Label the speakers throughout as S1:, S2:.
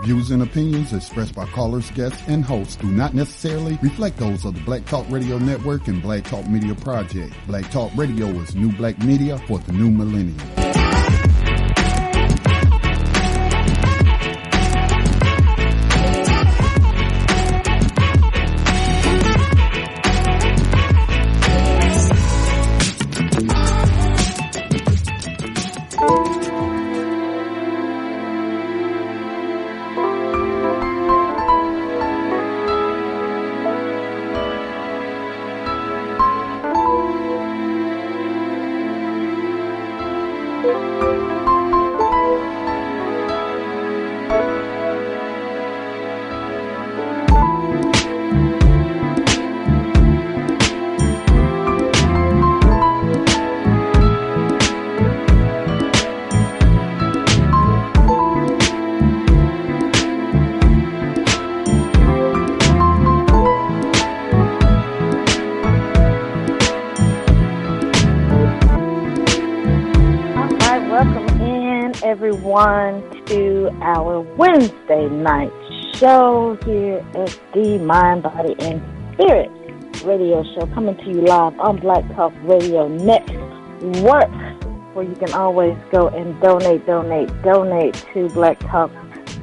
S1: views and opinions expressed by callers, guests, and hosts do not necessarily reflect those of the Black Talk Radio Network and Black Talk Media Project. Black Talk Radio is new black media for the new millennium.
S2: To our Wednesday night show here at the Mind, Body, and Spirit radio show, coming to you live on Black Talk Radio Network, where you can always go and donate to Black Talk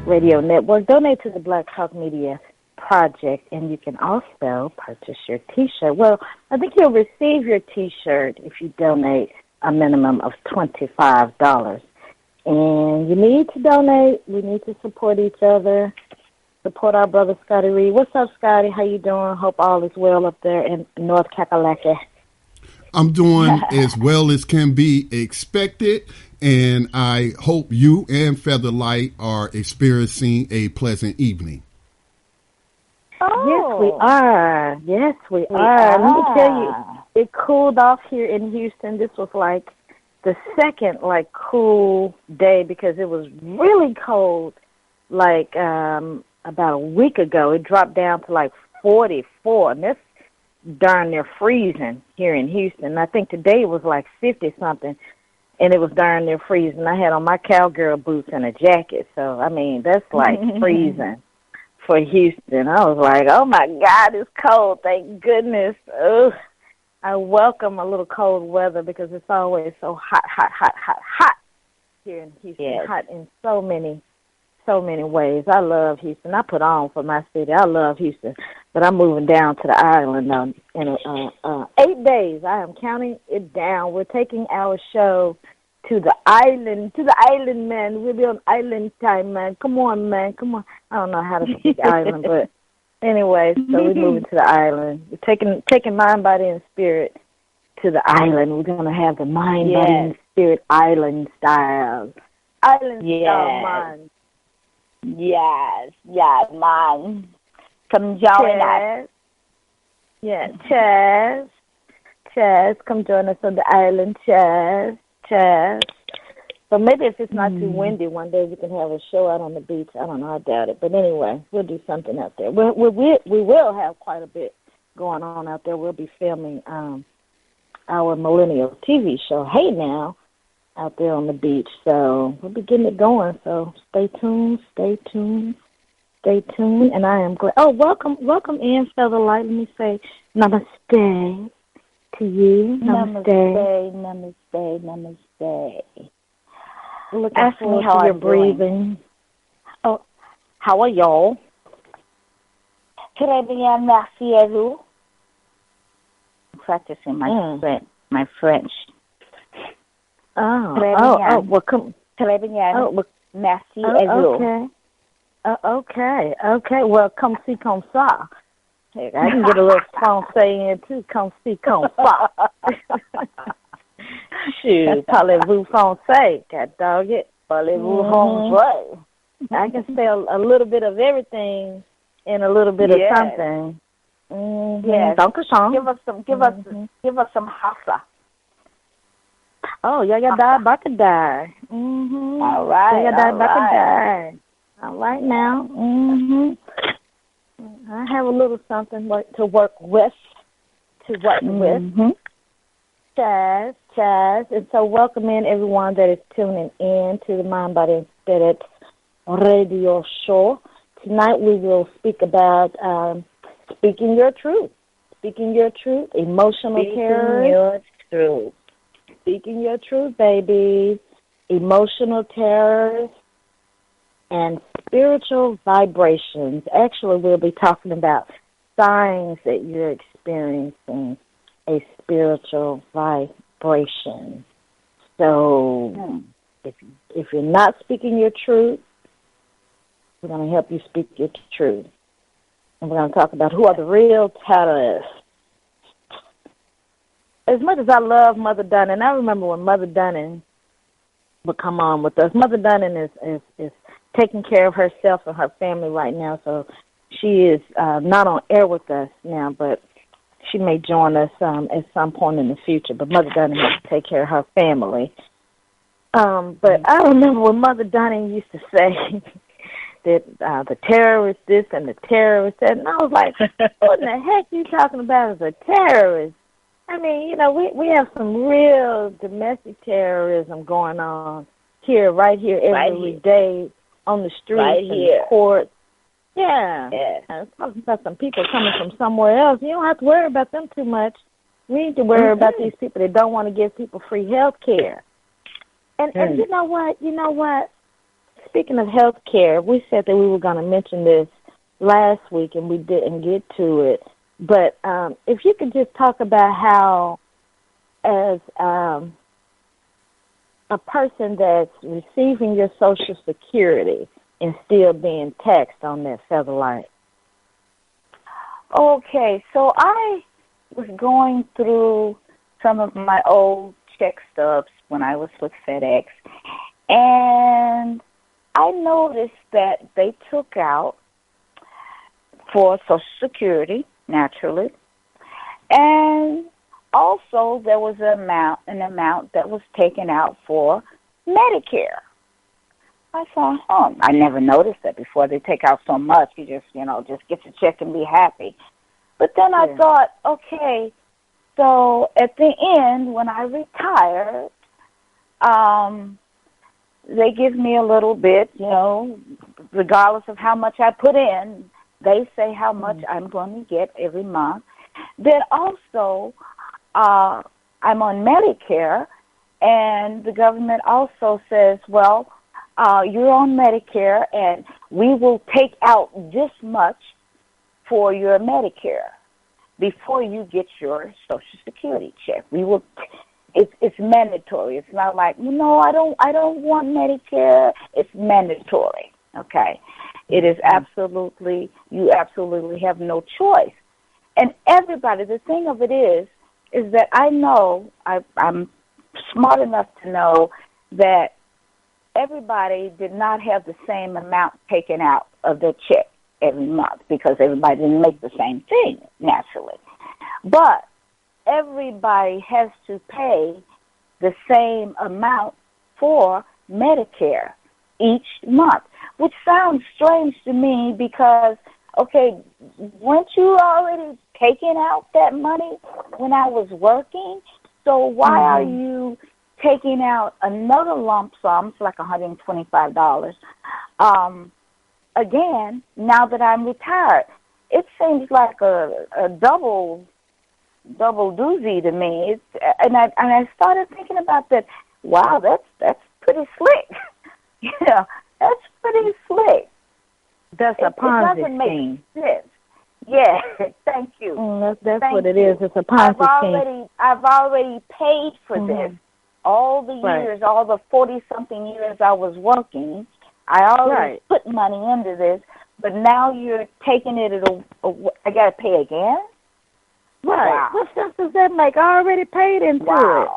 S2: Radio Network, donate to the Black Talk Media Project, and you can also purchase your T-shirt. Well, I think you'll receive your T-shirt if you donate a minimum of $25. And you need to donate. We need to support each other, support our brother Scotty Reed. What's up, Scotty? How you doing? Hope all is well up there in North Kakalaki.
S1: I'm doing as well as can be expected, and I hope you and Featherlight are experiencing a pleasant evening.
S2: Oh. Yes, we are. Yes, we are. Let me tell you, it cooled off here in Houston. This was like the second cool day, because it was really cold about a week ago. It dropped down to 44, and that's darn near freezing here in Houston. I think today it was 50 something, and it was darn near freezing. I had on my cowgirl boots and a jacket, so I mean that's freezing for Houston. I was like, oh my God, it's cold, thank goodness. Ugh. I welcome a little cold weather because it's always so hot here in Houston. Yes. Hot in so many ways. I love Houston. I put on for my city. I love Houston, but I'm moving down to the island in 8 days. I am counting it down. We're taking our show to the island, man. We'll be on island time, man. Come on, man. Come on. I don't know how to speak island, but anyway, so we're moving to the island. We're taking Mind, Body, and Spirit to the island. We're going to have the Mind, Body, and Spirit island style. Island style mind.
S3: Yes, man. Come join us.
S2: Yeah, Chaz. Come join us on the island, Chaz. So maybe if it's not too windy, one day we can have a show out on the beach. I don't know. I doubt it. But anyway, we'll do something out there. We will have quite a bit going on out there. We'll be filming our millennial TV show, Hey Now, out there on the beach. So we'll be getting it going. So stay tuned. And I am glad. Oh, welcome in, Featherlight. Let me say namaste to you. Namaste. Looking forward to your breathing.
S3: Oh, how are y'all? Très bien, merci à vous. I'm practicing my French.
S2: Welcome.
S3: Très bien, merci à vous.
S2: Okay. Well, comme ci, comme ça. I can get a little français in too. Comme ci, comme ça. Shoot, parlez-vous français? God dog it. Parlez-vous français? I can say a little bit of everything and a little bit of something.
S3: Yes. Give us some hassa.
S2: Oh, yada bakadai.
S3: All right.
S2: Yada bakadai. All right now. I have a little something to work with. Chaz. And so welcome in everyone that is tuning in to the Mind, Body, and Spirit Radio Show. Tonight we will speak about speaking your truth. Speaking your truth, emotional terror.
S3: Speaking your truth.
S2: Speaking your truth, baby. Emotional terrors and spiritual vibrations. Actually, we'll be talking about signs that you're experiencing a spiritual vibration. So, if you're not speaking your truth, we're going to help you speak your truth. And we're going to talk about who are the real terrorists. As much as I love Mother Dunning, I remember when Mother Dunning would come on with us. Mother Dunning is taking care of herself and her family right now, so she is not on air with us now, but she may join us at some point in the future. But Mother Dunning has to take care of her family. But I remember when Mother Dunning used to say that the terrorist this and the terrorist that, and I was like, what in the heck are you talking about as a terrorist? I mean, you know, we have some real domestic terrorism going on right here, every day on the streets and the courts. Yeah. I'm talking about some people coming from somewhere else. You don't have to worry about them too much. We need to worry about these people that don't want to give people free health care. And you know what? Speaking of health care, we said that we were going to mention this last week, and we didn't get to it. But if you could just talk about how, as a person that's receiving your Social Security and still being taxed on that featherlight.
S3: Okay, so I was going through some of my old check stubs when I was with FedEx, and I noticed that they took out for Social Security, naturally, and also there was an amount that was taken out for Medicare. I thought, I never noticed that before. They take out so much, you just get your check and be happy. But then I thought, okay, so at the end, when I retired, they give me a little bit, regardless of how much I put in. They say how much I'm going to get every month. Then also, I'm on Medicare, and the government also says, well, you're on Medicare, and we will take out this much for your Medicare before you get your Social Security check. We will. It's mandatory. It's not like, I don't want Medicare. It's mandatory. Okay. It is absolutely, you absolutely have no choice. And everybody, the thing of it is that I know, I'm smart enough to know that everybody did not have the same amount taken out of their check every month because everybody didn't make the same thing, naturally. But everybody has to pay the same amount for Medicare each month, which sounds strange to me because, okay, weren't you already taking out that money when I was working? So why are you taking out another lump sum, it's like $125, again, now that I'm retired? It seems like a double doozy to me. And I started thinking about that. Wow, that's pretty slick. That's pretty slick.
S2: That's a Ponzi scheme.
S3: It doesn't make sense. Yeah, thank you.
S2: That's what it is. It's a Ponzi scheme.
S3: I've already paid for this. All the years, all the 40-something years I was working, I already put money into this, but now you're taking it I got to pay again?
S2: Right.
S3: Wow.
S2: What sense does that make? I already paid into it.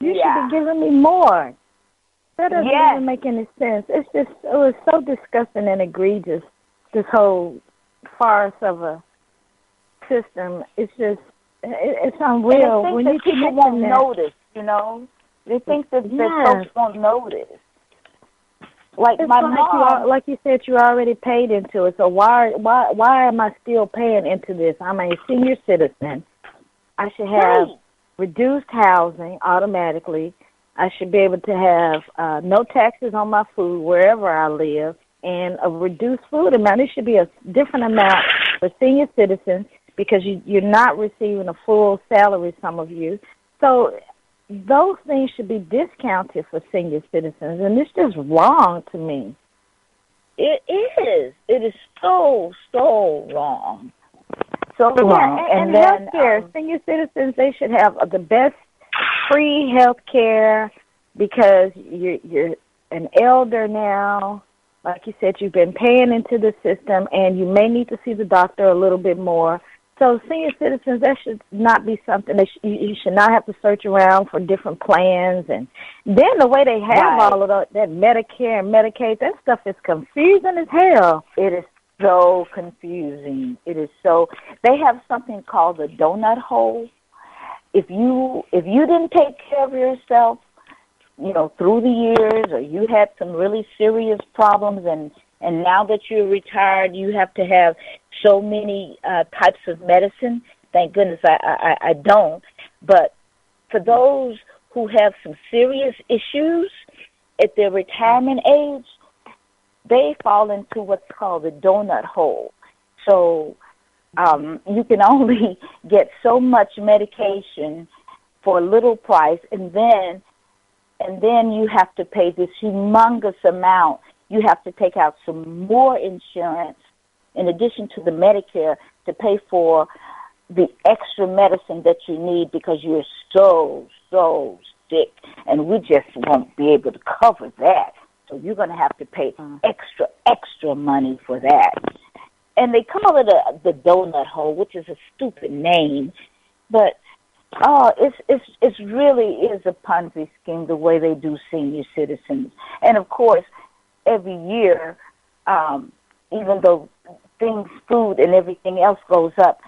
S2: You should be giving me more. That doesn't even make any sense. It was so disgusting and egregious, this whole farce of a system. It's just, it's unreal.
S3: And I think that people won't notice, They think that folks won't notice. Like
S2: it's
S3: my mom,
S2: like you said, you already paid into it. So why am I still paying into this? I'm a senior citizen. I should have reduced housing automatically. I should be able to have no taxes on my food wherever I live and a reduced food amount. It should be a different amount for senior citizens because you're not receiving a full salary, some of you. So those things should be discounted for senior citizens, and it's just wrong to me.
S3: It is. It is so wrong. So
S2: wrong. And then healthcare, senior citizens, they should have the best free health care because you're an elder now. Like you said, you've been paying into the system, and you may need to see the doctor a little bit more. So senior citizens, that should not be something that you should not have to search around for different plans. And then the way they have all of that Medicare and Medicaid, that stuff is confusing as hell.
S3: It is so confusing. It is so. They have something called the donut hole. If you didn't take care of yourself, through the years, or you had some really serious problems, and now that you're retired, you have to have so many types of medicine. Thank goodness I don't. But for those who have some serious issues at their retirement age, they fall into what's called the donut hole. So you can only get so much medication for a little price, and then you have to pay this humongous amount. You have to take out some more insurance in addition to the Medicare to pay for the extra medicine that you need because you're so sick, and we just won't be able to cover that. So you're going to have to pay extra money for that. And they call it the donut hole, which is a stupid name, but it's really is a Ponzi scheme the way they do senior citizens. And of course, every year, even though food and everything else goes up,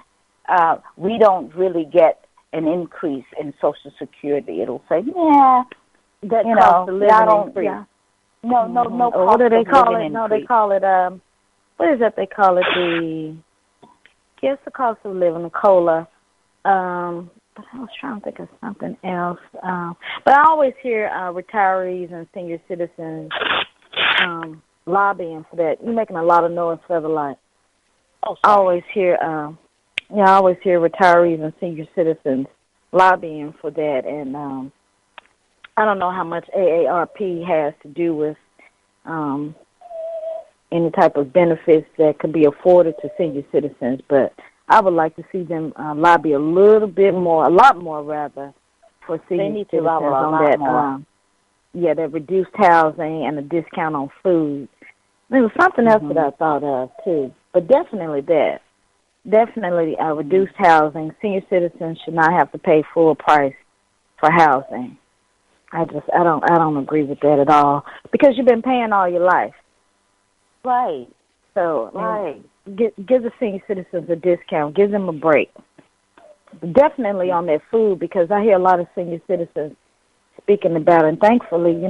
S3: we don't really get an increase in Social Security. It'll say,
S2: that cost of living increase.
S3: Yeah. No.
S2: What do they call it? No, they call it, what is that they call it? The cost of living, the COLA. But I was trying to think of something else. But I always hear retirees and senior citizens lobbying for that. You're making a lot of noise, Featherlight. I always hear retirees and senior citizens lobbying for that, and I don't know how much AARP has to do with any type of benefits that could be afforded to senior citizens, but I would like to see them lobby a lot more rather, for senior citizens on that. That reduced housing and a discount on food. There was something else that I thought of too, but definitely that. Definitely reduced housing. Senior citizens should not have to pay full price for housing. I don't agree with that at all because you've been paying all your life.
S3: Right.
S2: So give the senior citizens a discount. Give them a break. Definitely on their food because I hear a lot of senior citizens speaking about it. And thankfully, you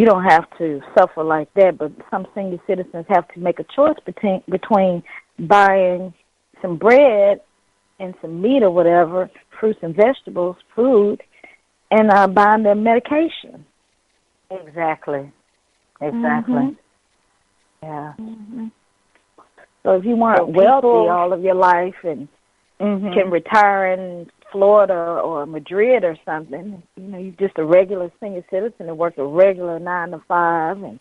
S2: don't have to suffer like that, but some senior citizens have to make a choice between buying some bread and some meat or whatever, fruits and vegetables, food, and buying their medication.
S3: Exactly.
S2: Mm-hmm.
S3: Yeah.
S2: Mm-hmm. So if you weren't wealthy all of your life and can retire in Florida or Madrid or something, you're just a regular senior citizen that worked a regular 9 to 5 and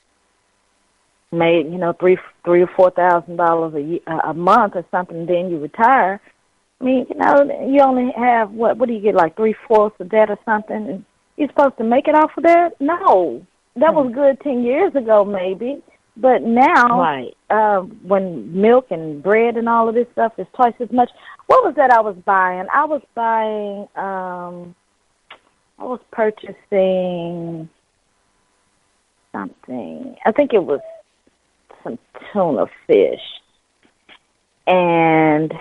S2: made $3,000 or $4,000 a month or something. Then you retire. I mean, you only have what do you get, like 3/4 of that or something? And you're supposed to make it off of that? No, that was good 10 years ago, maybe. But now, when milk and bread and all of this stuff is twice as much. What was that I was buying? I was purchasing something. I think it was some tuna fish. And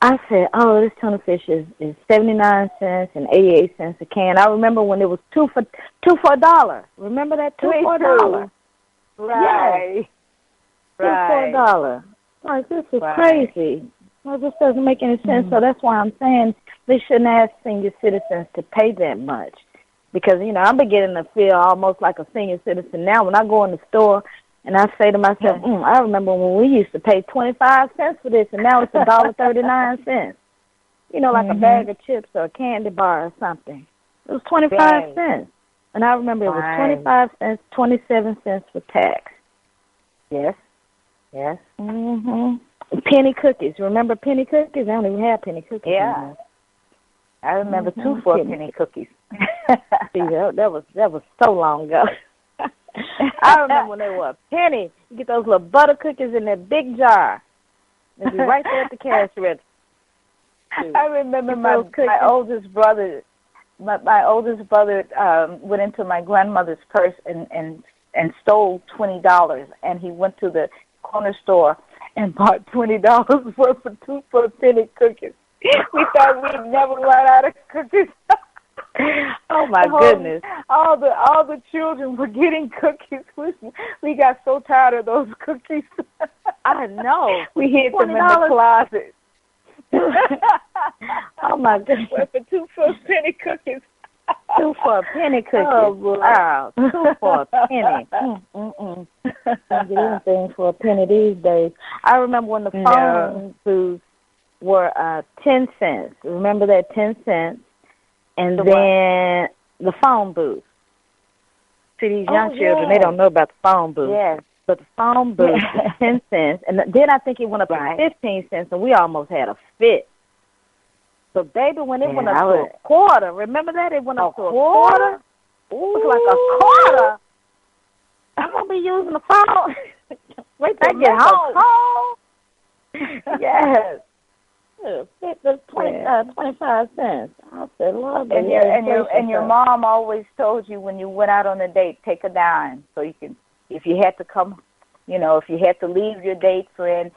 S2: I said, this tuna fish is 79 cents and 88 cents a can. I remember when it was two for $1. Remember that? $2 for $1.
S3: Right.
S2: Yes. $2 for $1. Like, this is crazy. Well, this doesn't make any sense. So that's why I'm saying they shouldn't ask senior citizens to pay that much. Because, you know, I'm beginning to feel almost like a senior citizen now. When I go in the store and I say to myself, I remember when we used to pay 25 cents for this, and now it's $1.39. You know, like a bag of chips or a candy bar or something. It was 25 cents. And I remember it was 25 cents, 27 cents for tax.
S3: Yes. Yes.
S2: Penny cookies. Remember penny cookies? I don't even have penny cookies anymore.
S3: I remember 2 for penny cookies.
S2: See, that was so long ago. I remember when they were a penny. You get those little butter cookies in that big jar. They'd be right there at the cash register.
S3: I remember my oldest brother. My oldest brother went into my grandmother's purse and stole $20, and he went to the corner store and bought $20 worth of 2 for penny cookies. We thought we'd never run out of cookies.
S2: Oh my goodness!
S3: All the children were getting cookies. We got so tired of those cookies.
S2: I know.
S3: We hid them in the closet.
S2: Oh my goodness!
S3: For 2 for penny cookies.
S2: 2 for a penny cookie.
S3: Oh, wow.
S2: 2 for a penny. Can't get anything for a penny these days. I remember when the phone booths were 10 cents. Remember that 10 cents? And then the phone booth. See, these young children, they don't know about the phone booth.
S3: Yes.
S2: But the phone booth was 10 cents. And then I think it went up to 15 cents, and we almost had a fit. So, baby, when it went up to a quarter, remember that? It went up to a quarter? Ooh. It was like a quarter. I'm going to be using the phone. Wait till I get home. Yes. It was 25 cents. I said, Lord,
S3: and your mom always told you when you went out on a date, take a dime, so you can, if you had to come, you know, if you had to leave your date friend,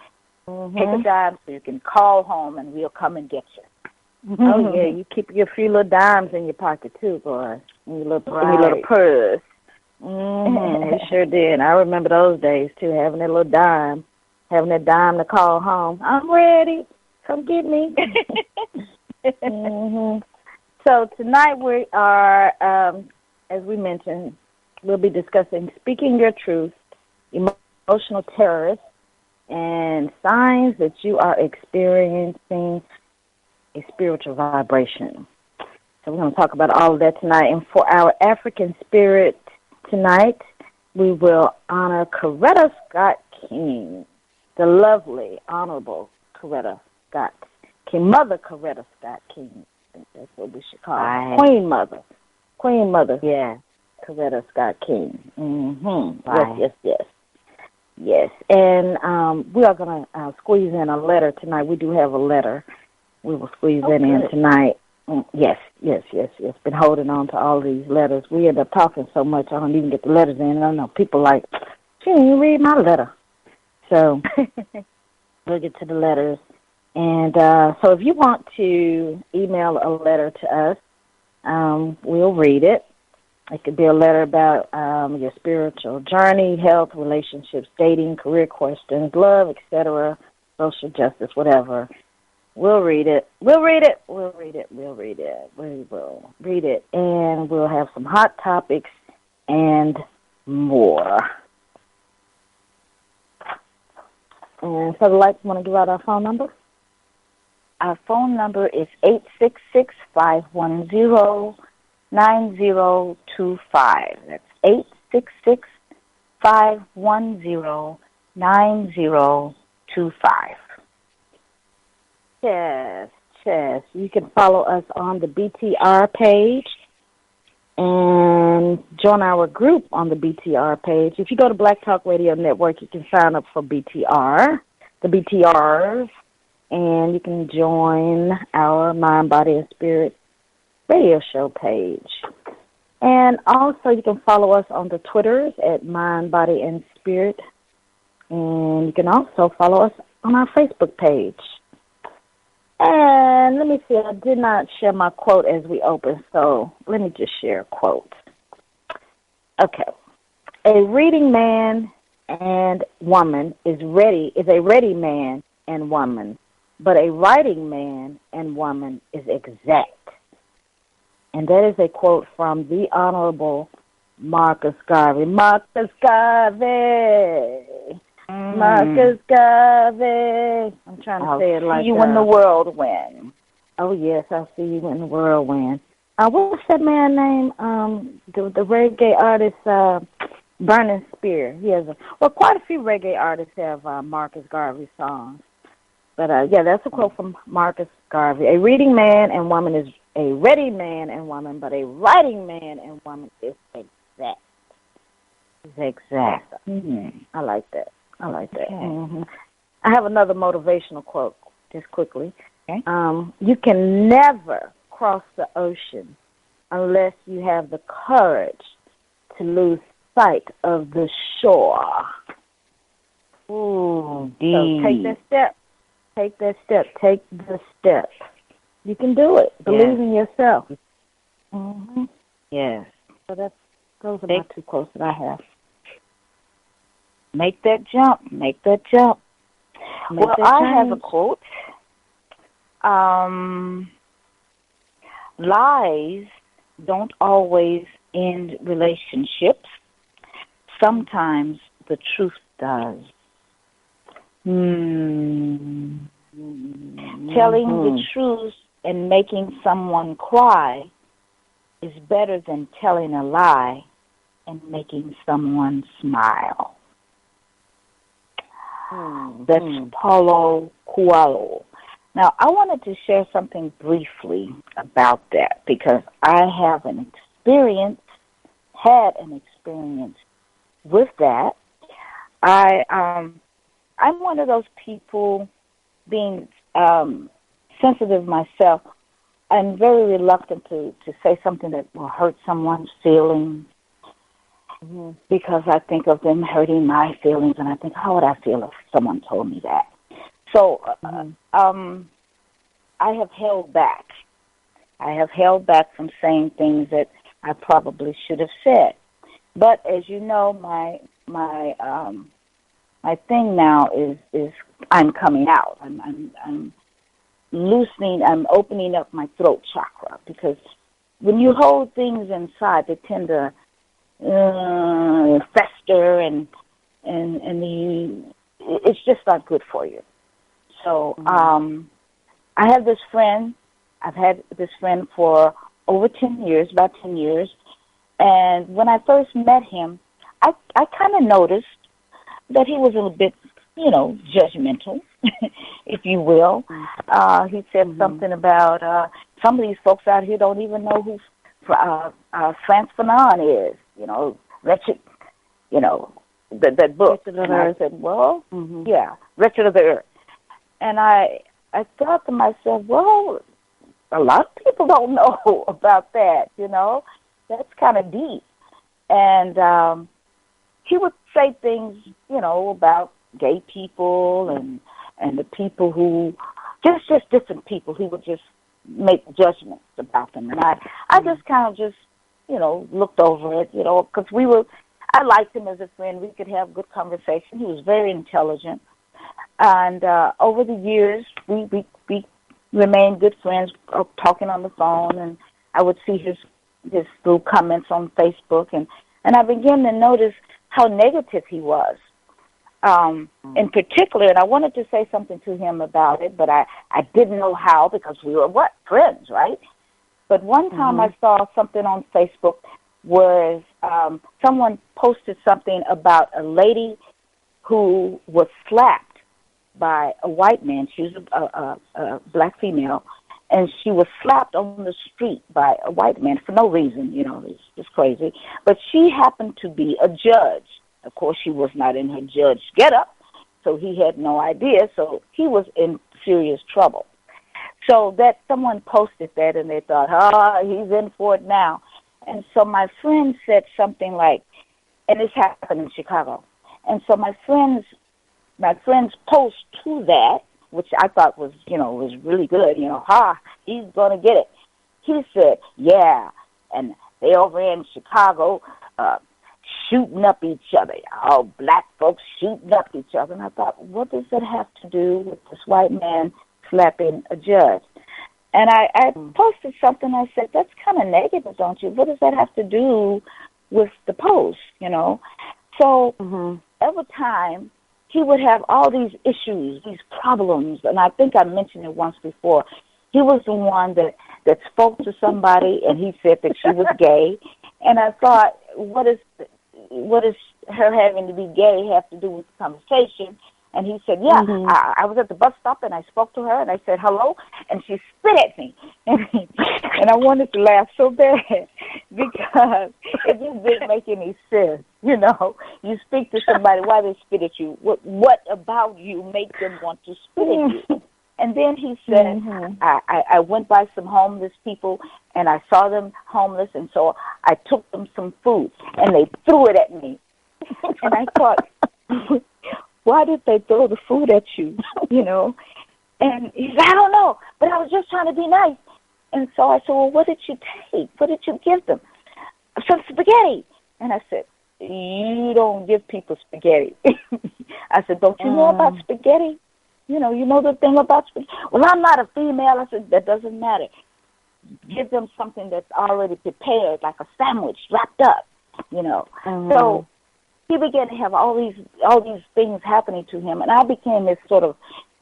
S3: take a dime so you can call home and we'll come and get you.
S2: Oh yeah, you keep your few little dimes in your pocket too, boy, in your little purse. We sure did. I remember those days too, having that little dime, having that dime to call home. I'm ready. Come get me. So tonight we are, as we mentioned, we'll be discussing speaking your truth, emotional terrorists, and signs that you are experiencing a spiritual vibration. So we're going to talk about all of that tonight. And for our African spirit tonight, we will honor Coretta Scott King, the lovely, honorable Coretta Scott King, Mother Coretta Scott King. I think that's what we should call her. Queen Mother. Yeah, Coretta Scott King. Yes. And we are going to squeeze in a letter tonight. We do have a letter. We will squeeze that in tonight. Yes. Been holding on to all these letters. We end up talking so much, I don't even get the letters in. I don't know. People like, she didn't even read my letter. So we'll get to the letters. And so if you want to email a letter to us, we'll read it. It could be a letter about your spiritual journey, health, relationships, dating, career questions, love, etc., social justice, whatever. We'll read it. We will read it. And we'll have some hot topics and more. And so the lights want to give out our phone number?
S3: Our phone number is 866-510-9025. That's 866-510-9025. Yes.
S2: You can follow us on the BTR page and join our group on the BTR page. If you go to Black Talk Radio Network, you can sign up for BTR, the BTRs, and you can join our Mind, Body, and Spirit radio show page. And also you can follow us on the Twitters at Mind, Body, and Spirit. And you can also follow us on our Facebook page. And let me see, I did not share my quote as we open, so let me just share a quote. Okay. A reading man and woman is a ready man and woman but a writing man and woman is exact. And that is a quote from the Honorable Marcus Garvey. Marcus Garvey. Marcus Garvey. I'm trying to say it like that.
S3: I'll see you in the whirlwind.
S2: Oh, yes, I'll see you in the whirlwind. What's that man's name? The reggae artist, Burning Spear. He has quite a few reggae artists have Marcus Garvey songs. But, yeah, that's a quote from Marcus Garvey. A reading man and woman is a ready man and woman, but a writing man and woman is exact. It's exact. Mm-hmm. I like that. Okay. Mm-hmm. I have another motivational quote, just quickly. Okay. You can never cross the ocean unless you have the courage to lose sight of the shore. Ooh, so take that step. Take that step. Take the step. You can do it. Believe in yourself. Mm-hmm. Yes. So those are my two quotes that I have.
S3: Make that jump. I have a quote. Lies don't always end relationships. Sometimes the truth does. Telling the truth and making someone cry is better than telling a lie and making someone smile. That's Paulo Coelho. Now, I wanted to share something briefly about that because I have had an experience with that. I'm one of those people, being sensitive myself. I'm very reluctant to say something that will hurt someone's feelings because I think of them hurting my feelings, and I think, how would I feel if someone told me that? So I have held back. I have held back from saying things that I probably should have said. But as you know, my thing now is I'm coming out. I'm loosening. I'm opening up my throat chakra, because when you hold things inside, they tend to fester and it's just not good for you. So I have this friend. I've had this friend for over 10 years, about 10 years. And when I first met him, I kind of noticed that he was a little bit, judgmental, if you will. He said something about some of these folks out here don't even know who Frantz Fanon is, Wretched, that book. And I said, well, yeah, Wretched of the Earth. And I thought to myself, well, a lot of people don't know about that, That's kind of deep. And he would say things, about gay people and the people who, just different people. He would just make judgments about them. And I just kind of looked over it, because I liked him as a friend. We could have good conversation. He was very intelligent. And over the years, we remained good friends, talking on the phone, and I would see his little comments on Facebook, and I began to notice how negative he was. In particular, and I wanted to say something to him about it, but I didn't know how, because we were, friends, right? But one time I saw something on Facebook where someone posted something about a lady who was slapped by a white man. She was a black female, and she was slapped on the street by a white man for no reason, it's just crazy. But she happened to be a judge. Of course, she was not in her judge getup, so he had no idea, so he was in serious trouble. So that someone posted that, and they thought, he's in for it now. And so my friend said something like, and this happened in Chicago, and so my friend's post to that, which I thought was really good, he's going to get it. He said, yeah, and they over in Chicago shooting up each other. All black folks shooting up each other. And I thought, what does that have to do with this white man slapping a judge. And I posted something. I said, that's kind of negative, don't you? What does that have to do with the post, you know? So every time he would have all these issues, these problems, and I think I mentioned it once before. He was the one that spoke to somebody, and he said that she was gay. And I thought, what does her having to be gay have to do with the conversation? And he said, yeah, I was at the bus stop, and I spoke to her, and I said hello, and she spit at me. And I wanted to laugh so bad because it just didn't make any sense. You know, you speak to somebody, why they spit at you? What about you make them want to spit at you? And then he said, I went by some homeless people, and I saw them homeless, and so I took them some food, and they threw it at me. And I thought, why did they throw the food at you, you know? And he said, I don't know, but I was just trying to be nice. And so I said, well, what did you take? What did you give them? Some spaghetti. And I said, you don't give people spaghetti. I said, don't you know about spaghetti? You know the thing about spaghetti? Well, I'm not a female. I said, that doesn't matter. Give them something that's already prepared, like a sandwich wrapped up, you know. So he began to have all these things happening to him, and I became this sort of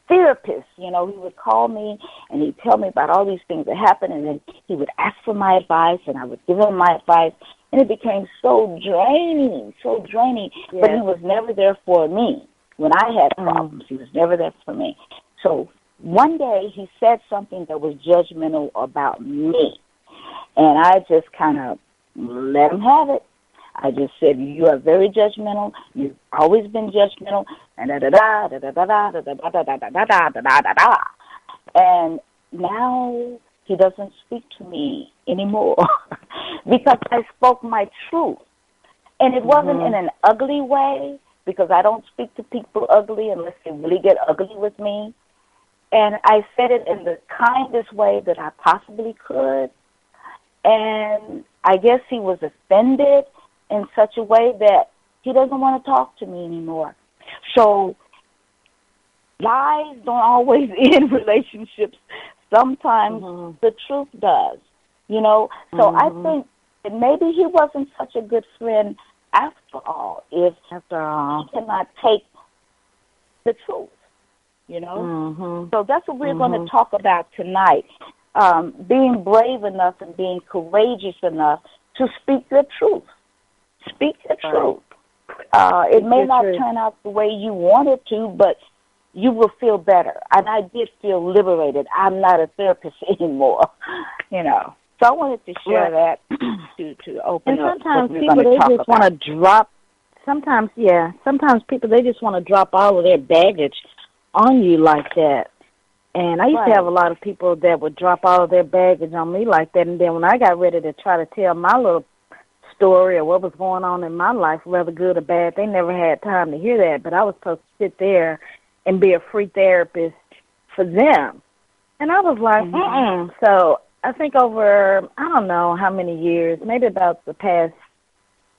S3: therapist. You know, he would call me, and he'd tell me about all these things that happened, and then he would ask for my advice, and I would give him my advice, and it became so draining,
S2: Yes.
S3: But he was never there for me. When I had problems, he was never there for me. So one day he said something that was judgmental about me, and I just kind of let him have it. I just said, you are very judgmental. You've always been judgmental. And da-da-da, da-da-da-da, da-da-da-da-da, da-da-da-da-da. And now he doesn't speak to me anymore because I spoke my truth. And it wasn't in an ugly way, because I don't speak to people ugly unless they really get ugly with me. And I said it in the kindest way that I possibly could. And I guess he was offended in such a way that he doesn't want to talk to me anymore. So lies don't always end relationships. Sometimes the truth does, you know. So I think that maybe he wasn't such a good friend after all, if he cannot take the truth, you know. So that's what we're going to talk about tonight, being brave enough and being courageous enough to speak the truth. Speak the truth. It may not turn out the way you want it to, but you will feel better. And I did feel liberated. I'm not a therapist anymore, you know. So I wanted to share that to open up.
S2: And sometimes people, they just want to drop, sometimes people, they just want to drop all of their baggage on you like that. And I used to have a lot of people that would drop all of their baggage on me like that. And then when I got ready to try to tell my little story or what was going on in my life, whether good or bad, they never had time to hear that. But I was supposed to sit there and be a free therapist for them. And I was like, So I think over, I don't know how many years, maybe about the past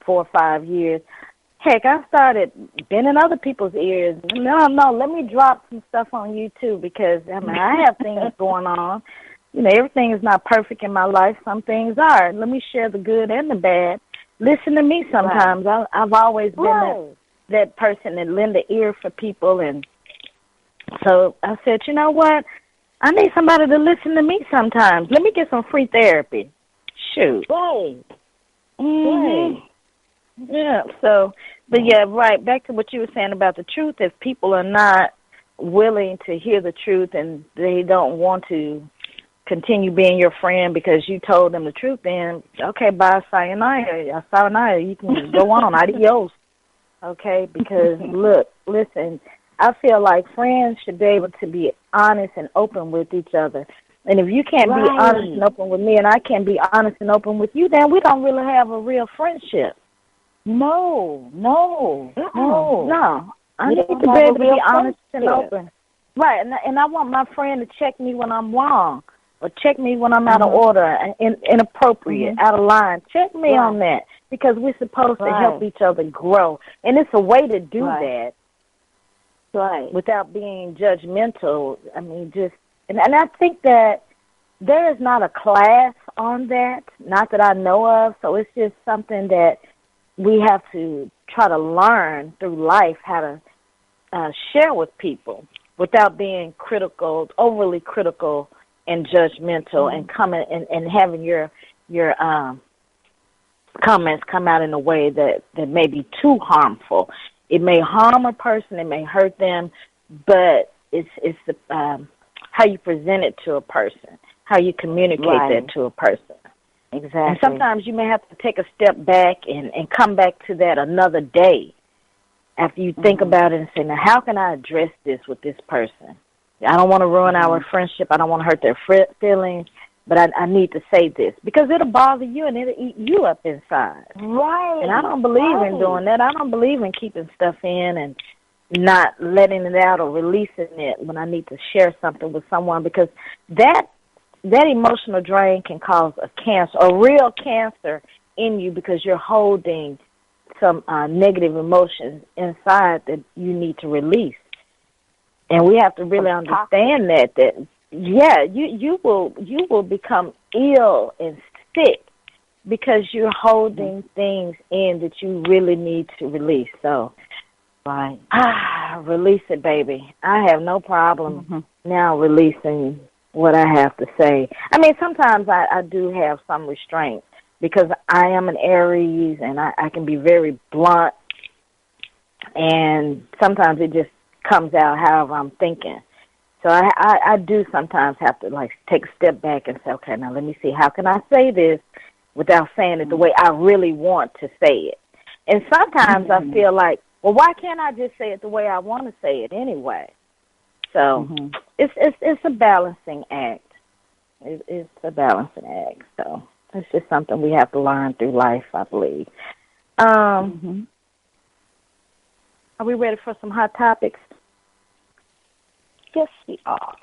S2: 4 or 5 years, heck, I started bending other people's ears. No, let me drop some stuff on you too, because, I mean, I have things going on. You know, everything is not perfect in my life. Some things are. Let me share the good and the bad. Listen to me sometimes. I've always been that person that lend an ear for people. And so I said, you know what? I need somebody to listen to me sometimes. Let me get some free therapy. Shoot.
S3: Right.
S2: Yeah, so, but yeah, right, back to what you were saying about the truth. If people are not willing to hear the truth and they don't want to continue being your friend because you told them the truth, then, okay, bye, sayonara, you can go on, adios, okay, because, look, listen, I feel like friends should be able to be honest and open with each other. And if you can't be honest and open with me and I can't be honest and open with you, then we don't really have a real friendship.
S3: No.
S2: I need to be able to be honest and open. Right, and I want my friend to check me when I'm wrong or check me when I'm out of order, inappropriate, out of line. Check me on that, because we're supposed to help each other grow. And it's a way to do that without being judgmental. I mean, just And I think that there is not a class on that, not that I know of, so it's just something that we have to try to learn through life how to share with people without being critical, overly critical and judgmental, and coming and having your comments come out in a way that may be too harmful. It may harm a person, it may hurt them, but it's the how you present it to a person, how you communicate that to a person.
S3: Exactly.
S2: And sometimes you may have to take a step back and come back to that another day after you think about it and say, now, how can I address this with this person? I don't want to ruin our friendship. I don't want to hurt their feelings, but I need to say this because it'll bother you and it'll eat you up inside.
S3: Right.
S2: And I don't believe in doing that. I don't believe in keeping stuff in and not letting it out or releasing it when I need to share something with someone, because that emotional drain can cause a cancer, a real cancer in you, because you're holding some negative emotions inside that you need to release. And we have to really understand that you will become ill and sick because you're holding things in that you really need to release. So, release it, baby. I have no problem now releasing what I have to say. I mean, sometimes I do have some restraint because I am an Aries and I can be very blunt, and sometimes it just comes out however I'm thinking. So I do sometimes have to, like, take a step back and say, okay, now let me see, how can I say this without saying it the way I really want to say it? And sometimes I feel like, well, why can't I just say it the way I want to say it anyway? So it's a balancing act. It's a balancing act. So it's just something we have to learn through life, I believe. Are we ready for some hot topics?
S3: Yes, we are.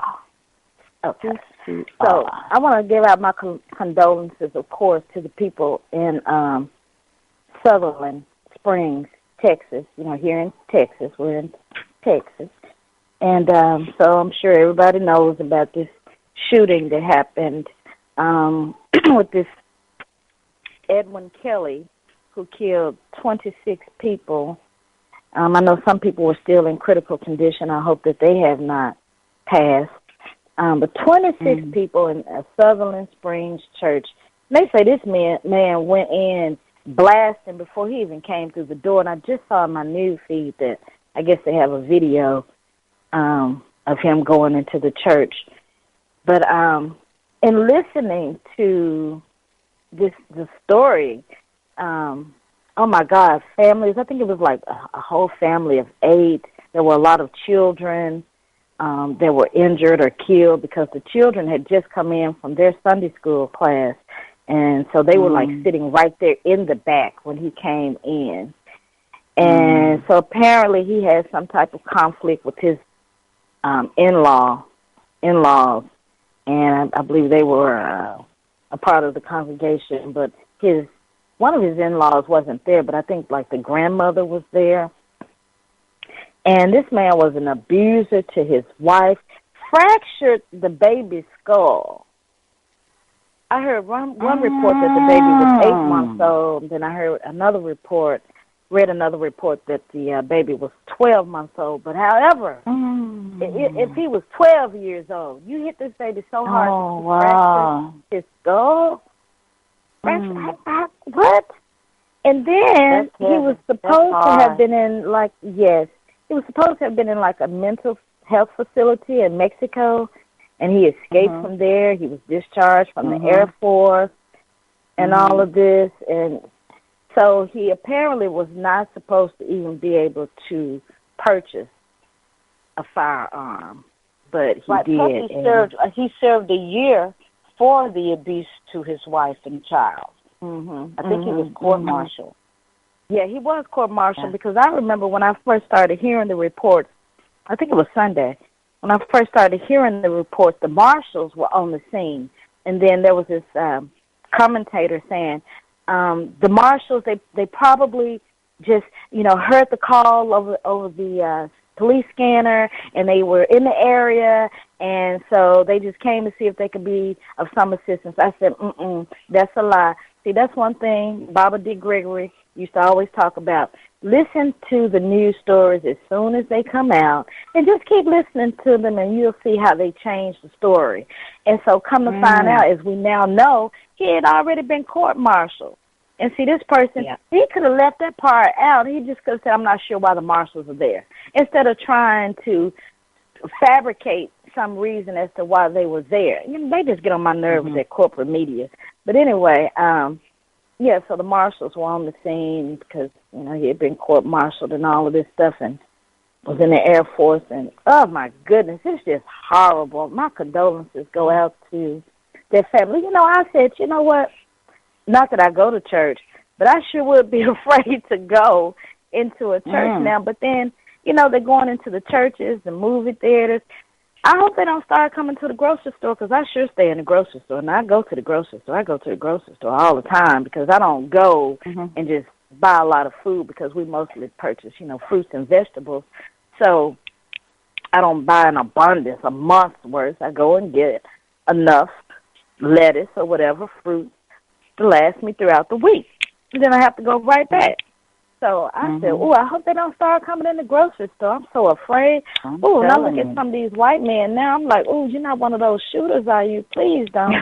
S2: Okay. So I want to give out my condolences, of course, to the people in Sutherland Springs, Texas. You know, here in Texas. We're in Texas. And so I'm sure everybody knows about this shooting that happened with this Edwin Kelly, who killed 26 people. I know some people were still in critical condition. I hope that they have not passed. But 26 people in a Sutherland Springs church. They say this man went in blasting before he even came through the door. And I just saw in my news feed that I guess they have a video of him going into the church. But in listening to the story, oh my God, families, I think it was like a whole family of 8. There were a lot of children that were injured or killed because the children had just come in from their Sunday school class. And so they were like sitting right there in the back when he came in. And so apparently he had some type of conflict with his in-laws. And I believe they were a part of the congregation, but one of his in-laws wasn't there, but I think like the grandmother was there. And this man was an abuser to his wife, fractured the baby's skull. I heard one report that the baby was 8 months old, then I read another report that the baby was 12 months old. But however, if he was 12 years old, you hit this baby so hard fracture his skull. What? And then he was supposed to have been in he was supposed to have been in like a mental health facility in Mexico, and he escaped from there. He was discharged from the Air Force and all of this, and so he apparently was not supposed to even be able to purchase a firearm, but he did.
S3: He served a year for the abuse to his wife and child. I think he was court-martialed.
S2: Yeah, he was court-martialed because I remember when I first started hearing the reports, I think it was Sunday, when I first started hearing the reports, the marshals were on the scene. And then there was this commentator saying, the marshals, they probably just, heard the call over the police scanner, and they were in the area, and so they just came to see if they could be of some assistance. I said, that's a lie. See, that's one thing Baba D. Gregory used to always talk about. Listen to the news stories as soon as they come out, and just keep listening to them, and you'll see how they change the story. And so come to find out, as we now know, he had already been court-martialed. And see, this person, he could have left that part out. He just could have said, I'm not sure why the marshals are there, instead of trying to fabricate some reason as to why they were there. You know, they just get on my nerves with that corporate media. But anyway, so the marshals were on the scene because, you know, he had been court-martialed and all of this stuff and was in the Air Force. And, oh, my goodness, it's just horrible. My condolences go out to their family. You know, I said, you know what? Not that I go to church, but I sure would be afraid to go into a church now. But then, you know, they're going into the churches, the movie theaters. I hope they don't start coming to the grocery store, because I sure stay in the grocery store. And I go to the grocery store. I go to the grocery store all the time, because I don't go and just buy a lot of food, because we mostly purchase, you know, fruits and vegetables. So I don't buy an abundance, a month's worth. I go and get enough lettuce or whatever fruit to last me throughout the week. And then I have to go right back. So I said, I hope they don't start coming in the grocery store. I'm so afraid. And I look at some of these white men now. I'm like, you're not one of those shooters, are you? Please don't.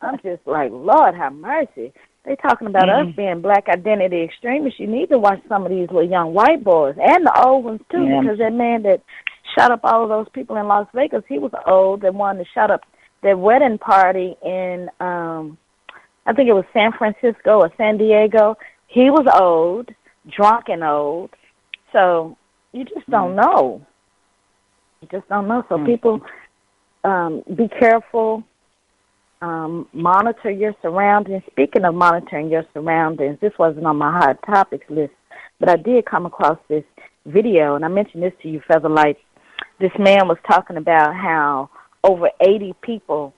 S2: I'm just like, Lord, have mercy. They talking about us being black identity extremists. You need to watch some of these little young white boys, and the old ones, too, because that man that shot up all of those people in Las Vegas, he was old. The one that shot up their wedding party in I think it was San Francisco or San Diego. He was old, drunk and old. So you just don't know. You just don't know. So people, be careful. Monitor your surroundings. Speaking of monitoring your surroundings, this wasn't on my hot topics list, but I did come across this video, and I mentioned this to you, Featherlight. This man was talking about how over 80 people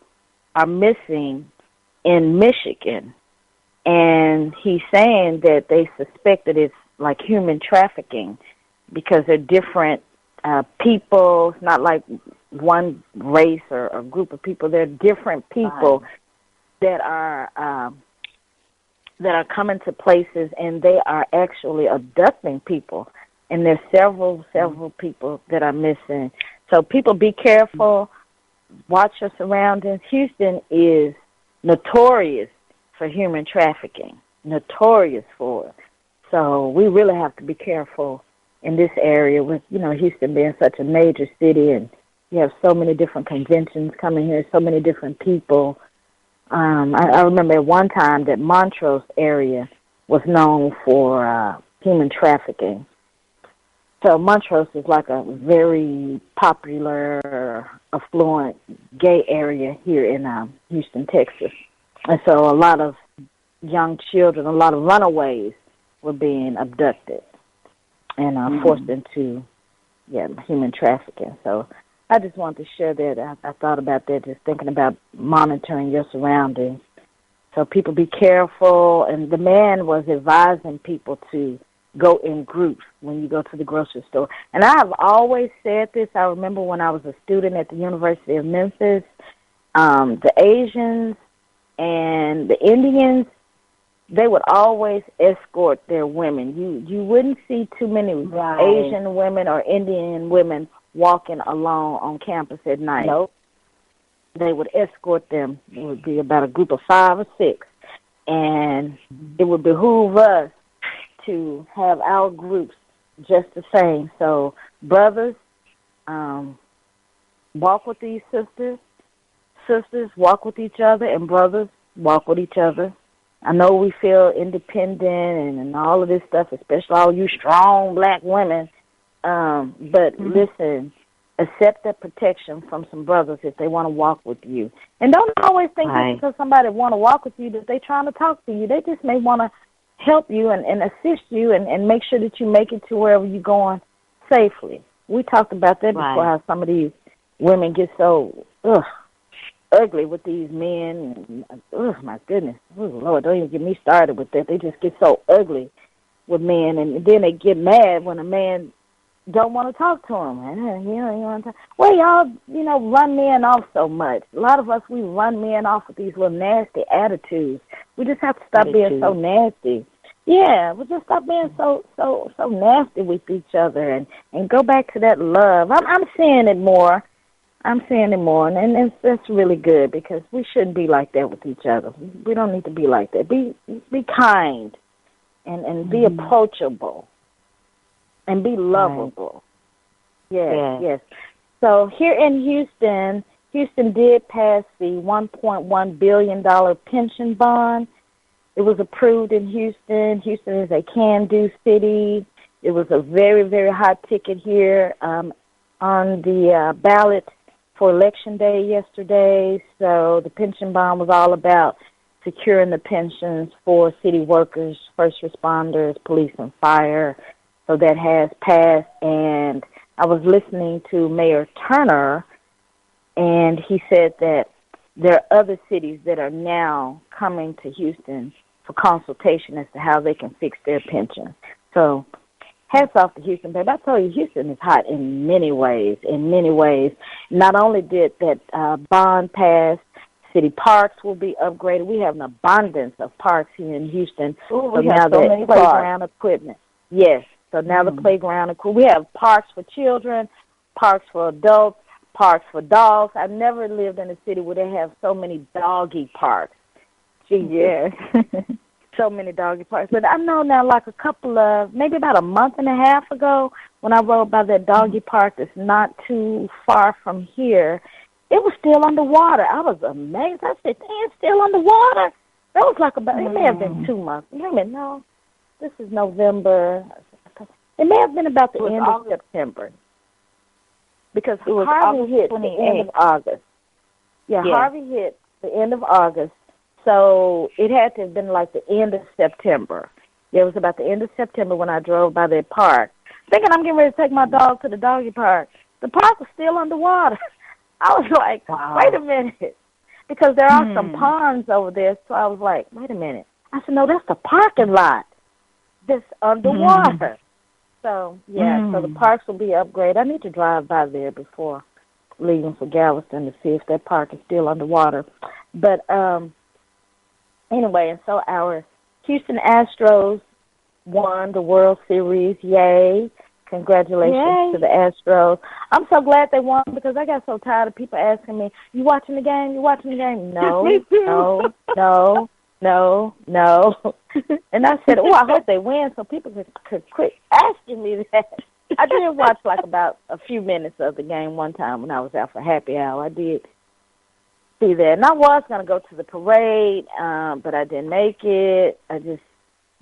S2: are missing in Michigan, and he's saying that they suspect that it's like human trafficking, because they're different people. It's not like one race or a group of people. They're different people that are coming to places, and they are actually abducting people. And there's several people that are missing. So people, be careful. Watch your surroundings. Houston is notorious for human trafficking, notorious for it. So we really have to be careful in this area, with, you know, Houston being such a major city, and you have so many different conventions coming here, so many different people. I remember at one time that Montrose area was known for human trafficking. So Montrose is like a very popular, affluent gay area here in Houston, Texas. And so a lot of young children, a lot of runaways were being abducted and forced into human trafficking. So I just wanted to share that. I thought about that, just thinking about monitoring your surroundings. So people, be careful. And the man was advising people to go in groups when you go to the grocery store. And I have always said this. I remember when I was a student at the University of Memphis, the Asians and the Indians, they would always escort their women. You wouldn't see too many Asian women or Indian women walking alone on campus at night. Nope. They would escort them. It would be about a group of 5 or 6. And it would behoove us to have our groups just the same. So brothers, walk with these sisters. Sisters, walk with each other. And brothers, walk with each other. I know we feel independent and all of this stuff, especially all you strong black women. But listen, accept that protection from some brothers if they want to walk with you. And don't always think just because somebody want to walk with you that they're trying to talk to you. They just may want to help you and assist you and make sure that you make it to wherever you're going safely. We talked about that before, how some of these women get so ugly with these men. Oh, my goodness. Oh, Lord, don't even get me started with that. They just get so ugly with men, and then they get mad when a man don't want to talk to him. You want to. Well, y'all, run men off so much. A lot of us, we run men off with these little nasty attitudes. We just have to stop being so nasty. Yeah, we just stop being so nasty with each other and go back to that love. I'm seeing it more. And that's really good because we shouldn't be like that with each other. We don't need to be like that. Be kind and be approachable and be lovable. Right. Yes. So here in Houston did pass the $1.1 billion pension bond. It was approved in Houston. Houston is a can-do city. It was a very, very hot ticket here on the ballot for Election Day yesterday. So the pension bond was all about securing the pensions for city workers, first responders, police, and fire. So that has passed. And I was listening to Mayor Turner, and he said that there are other cities that are now coming to Houston for consultation as to how they can fix their pension. So hats off to Houston, baby. I told you, Houston is hot in many ways, Not only did that bond pass, city parks will be upgraded. We have an abundance of parks here in Houston.
S3: Ooh, so now the
S2: playground equipment. Yes. So now the playground equipment. We have parks for children, parks for adults, parks for dogs. I've never lived in a city where they have so many doggy parks.
S3: Yes.
S2: So many doggy parks. But I know now, like maybe about a month and a half ago, when I rode by that doggy park that's not too far from here, it was still underwater. I was amazed. I said, it's still underwater? That was like it may have been 2 months. Wait a minute, no. This is November. It may have been about the end of September. Because Harvey hit the end of August. Yeah, Harvey hit the end of August. So it had to have been like the end of September. Yeah, it was about the end of September when I drove by that park, thinking I'm getting ready to take my dog to the doggy park. The park was still underwater. I was like, wait a minute. Because there are some ponds over there, so I was like, wait a minute. I said, no, that's the parking lot that's underwater. So, so the parks will be upgraded. I need to drive by there before leaving for Galveston to see if that park is still underwater. But anyway, and so our Houston Astros won the World Series. Yay. Congratulations to the Astros. I'm so glad they won because I got so tired of people asking me, you watching the game? No,
S3: me too.
S2: no. And I said, I hope they win so people could quit asking me that. I did watch like about a few minutes of the game one time when I was out for happy hour. I did see that. And I was going to go to the parade, but I didn't make it. I just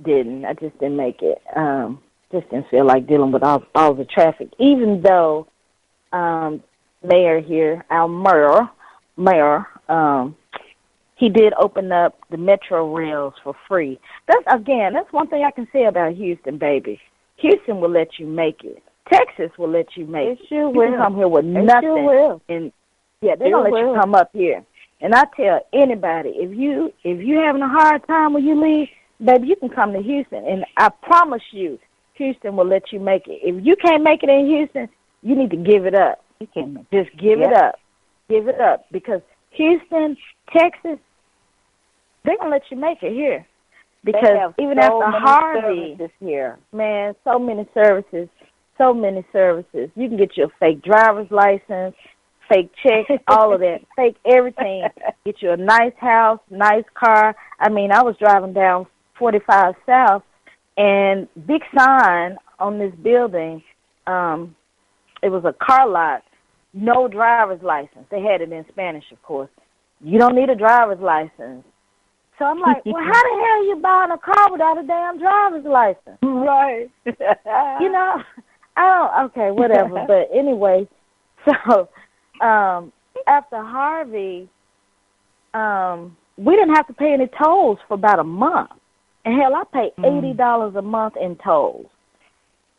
S2: didn't make it. Just didn't feel like dealing with all the traffic, even though Mayor here, our mayor, he did open up the metro rails for free. That's one thing I can say about Houston, baby. Houston will let you make it. Texas will let you make it.
S3: Sure
S2: will. You can come here with nothing.
S3: Sure will.
S2: And they're gonna let you come up here. And I tell anybody, if you having a hard time when you leave, baby, you can come to Houston, and I promise you, Houston will let you make it. If you can't make it in Houston, you need to give it up.
S3: You can
S2: just give it up. Give it up because Houston, Texas, they're gonna let you make it here. Because even after Harvey
S3: this year,
S2: man, so many services. You can get your fake driver's license, fake check, all of that, fake everything. Get you a nice house, nice car. I mean, I was driving down 45 South, and big sign on this building, it was a car lot, no driver's license. They had it in Spanish, of course. You don't need a driver's license. So I'm like, well, how the hell are you buying a car without a damn driver's license?
S3: Right.
S2: Okay, whatever. But anyway, so after Harvey, we didn't have to pay any tolls for about a month. And hell, I paid $80 a month in tolls.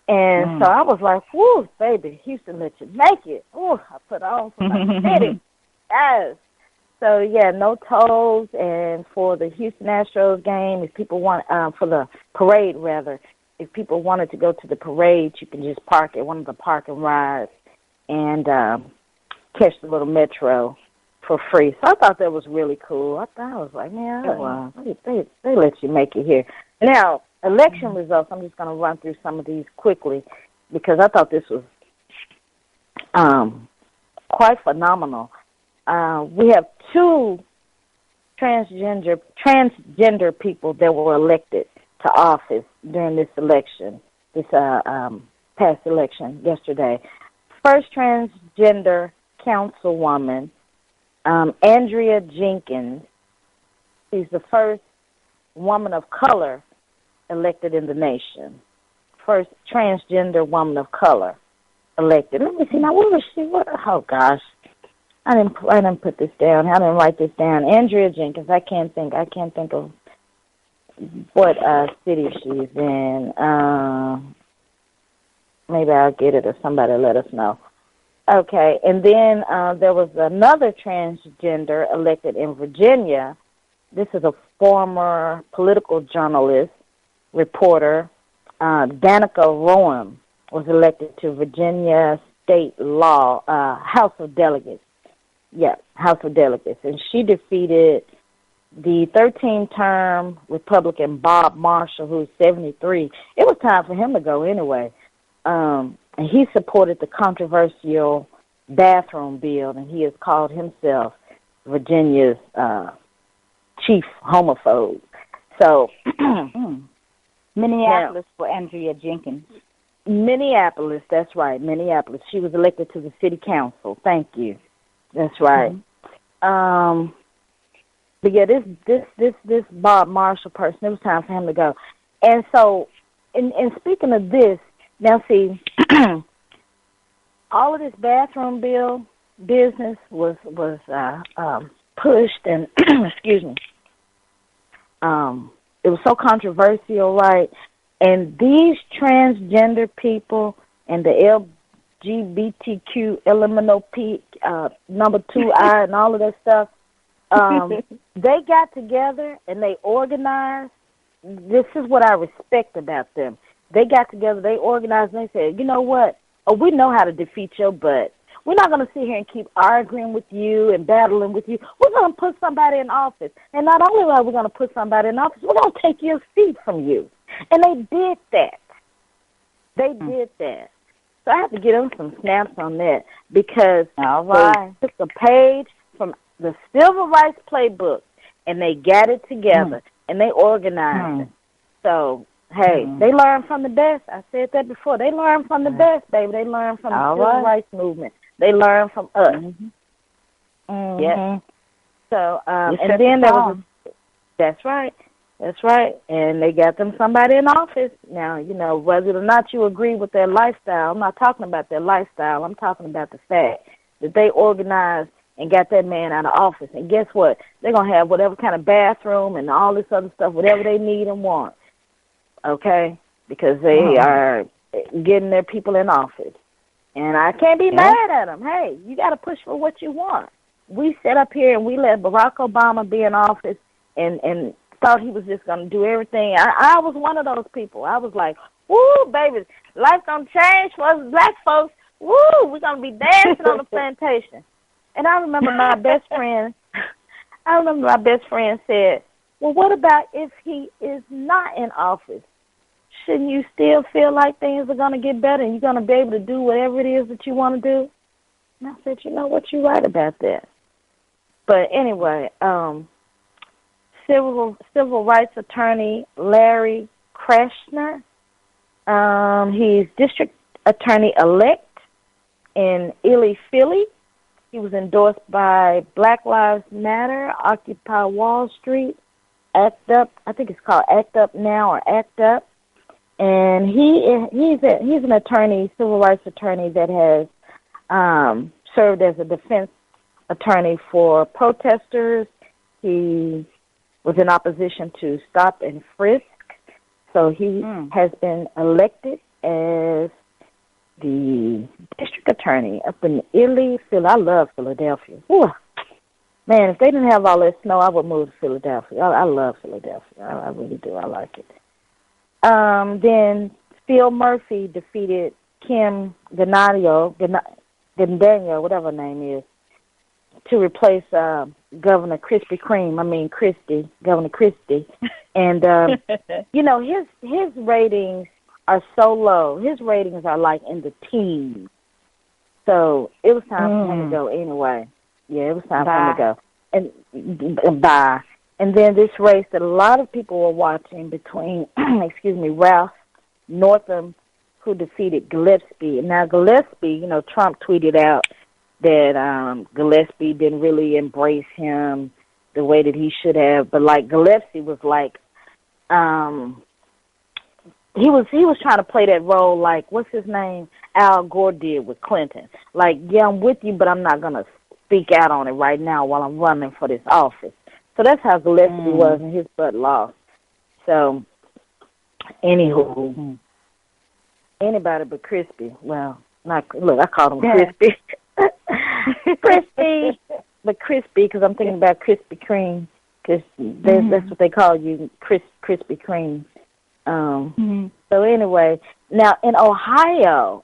S2: And so I was like, whoo, baby, Houston let you make it. Ooh, I put on for my city. Yes. So, no tolls. And for the Houston Astros game, if people want, for the parade, rather, if people wanted to go to the parade, you can just park at one of the parking rides and catch the little metro for free. So I thought that was really cool. I was like, man, they let you make it here. Now, election results, I'm just going to run through some of these quickly because I thought this was quite phenomenal. We have 2 transgender people that were elected to office during this election, this past election yesterday. First transgender councilwoman, Andrea Jenkins. She's the first woman of color elected in the nation. First transgender woman of color elected. Let me see now. Where was she? Oh gosh, I didn't put this down. I didn't write this down. Andrea Jenkins. I can't think of what city she's in. Maybe I'll get it or somebody let us know. Okay, and then there was another transgender elected in Virginia. This is a former political journalist, reporter, Danica Rowan, was elected to Virginia State House of Delegates. Yeah, House of Delegates. And she defeated the 13-term Republican Bob Marshall, who's 73. It was time for him to go anyway. And he supported the controversial bathroom bill, and he has called himself Virginia's chief homophobe. So,
S3: Minneapolis for Andrea Jenkins.
S2: Minneapolis, that's right, Minneapolis. She was elected to the city council. Thank you. That's right. But yeah, this Bob Marshall person, it was time for him to go. And so, and speaking of this, now see, all of this bathroom bill business was pushed, and excuse me, it was so controversial, right? And these transgender people and the LGBTQ elemental P number 2I and all of that stuff, they got together and they organized. This is what I respect about them. They got together, they organized, and they said, you know what? Oh, we know how to defeat your butt. We're not going to sit here and keep arguing with you and battling with you. We're going to put somebody in office. And not only are we going to put somebody in office, we're going to take your seat from you. And they did that. They did that. So I have to give them some snaps on that because they took a page from the Civil Rights Playbook and they got it together and they organized it. So, hey, they learn from the best. I said that before. They learn from the best, baby. They learn from the Civil Rights Movement. They learn from us. Yeah. So, and then there was that's right. That's right. And they got them somebody in office. Now, you know, whether or not you agree with their lifestyle, I'm not talking about their lifestyle. I'm talking about the fact that they organized and got that man out of office. And guess what? They're going to have whatever kind of bathroom and all this other stuff, whatever they need and want. Okay? Because they are getting their people in office. And I can't be mad at them. Hey, you got to push for what you want. We sat up here and we let Barack Obama be in office and thought he was just going to do everything. I was one of those people. I was like, woo, baby, life's going to change for us black folks. Woo, we're going to be dancing on the plantation. And I remember my best friend said, well, what about if he is not in office? Shouldn't you still feel like things are going to get better and you're going to be able to do whatever it is that you want to do? And I said, you know what, you're right about that. But anyway, civil rights attorney Larry Krasner, he's district attorney-elect in Ely, Philly. He was endorsed by Black Lives Matter, Occupy Wall Street, Act Up. I think it's called Act Up Now or Act Up. And he's an attorney, civil rights attorney that has served as a defense attorney for protesters. He was in opposition to stop and frisk. So he has been elected as the district attorney up in Ely, Philly. I love Philadelphia. Ooh. Man, if they didn't have all that snow, I would move to Philadelphia. I love Philadelphia. I really do. I like it. Then Phil Murphy defeated Kim Gennadiel, whatever her name is, to replace Governor Krispy Kreme. Governor Christie. And, his ratings are so low. His ratings are like in the teens. So it was time for him to go anyway. Yeah, it was time for him to go. And then this race that a lot of people were watching between, Ralph Northam, who defeated Gillespie. Now, Gillespie, Trump tweeted out that Gillespie didn't really embrace him the way that he should have. But, Gillespie was he was trying to play that role what's his name? Al Gore did with Clinton. Yeah, I'm with you, but I'm not going to speak out on it right now while I'm running for this office. So that's how Gillespie was, and his butt lost. So, anywho, anybody but Crispy. Well, I called him Crispy. Crispy, but Crispy, because I'm thinking about Krispy Kreme, because that's what they call you, Krispy Kreme. So anyway, now in Ohio,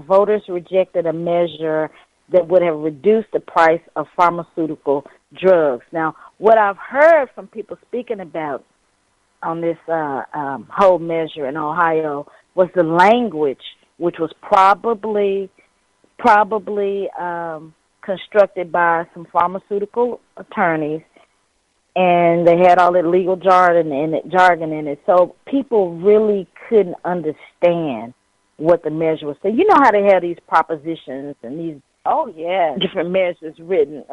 S2: voters rejected a measure that would have reduced the price of pharmaceutical drugs. Now, what I've heard from people speaking about on this whole measure in Ohio was the language, which was probably constructed by some pharmaceutical attorneys, and they had all that legal jargon in it. So people really couldn't understand what the measure was. So you know how they have these propositions and these different measures written.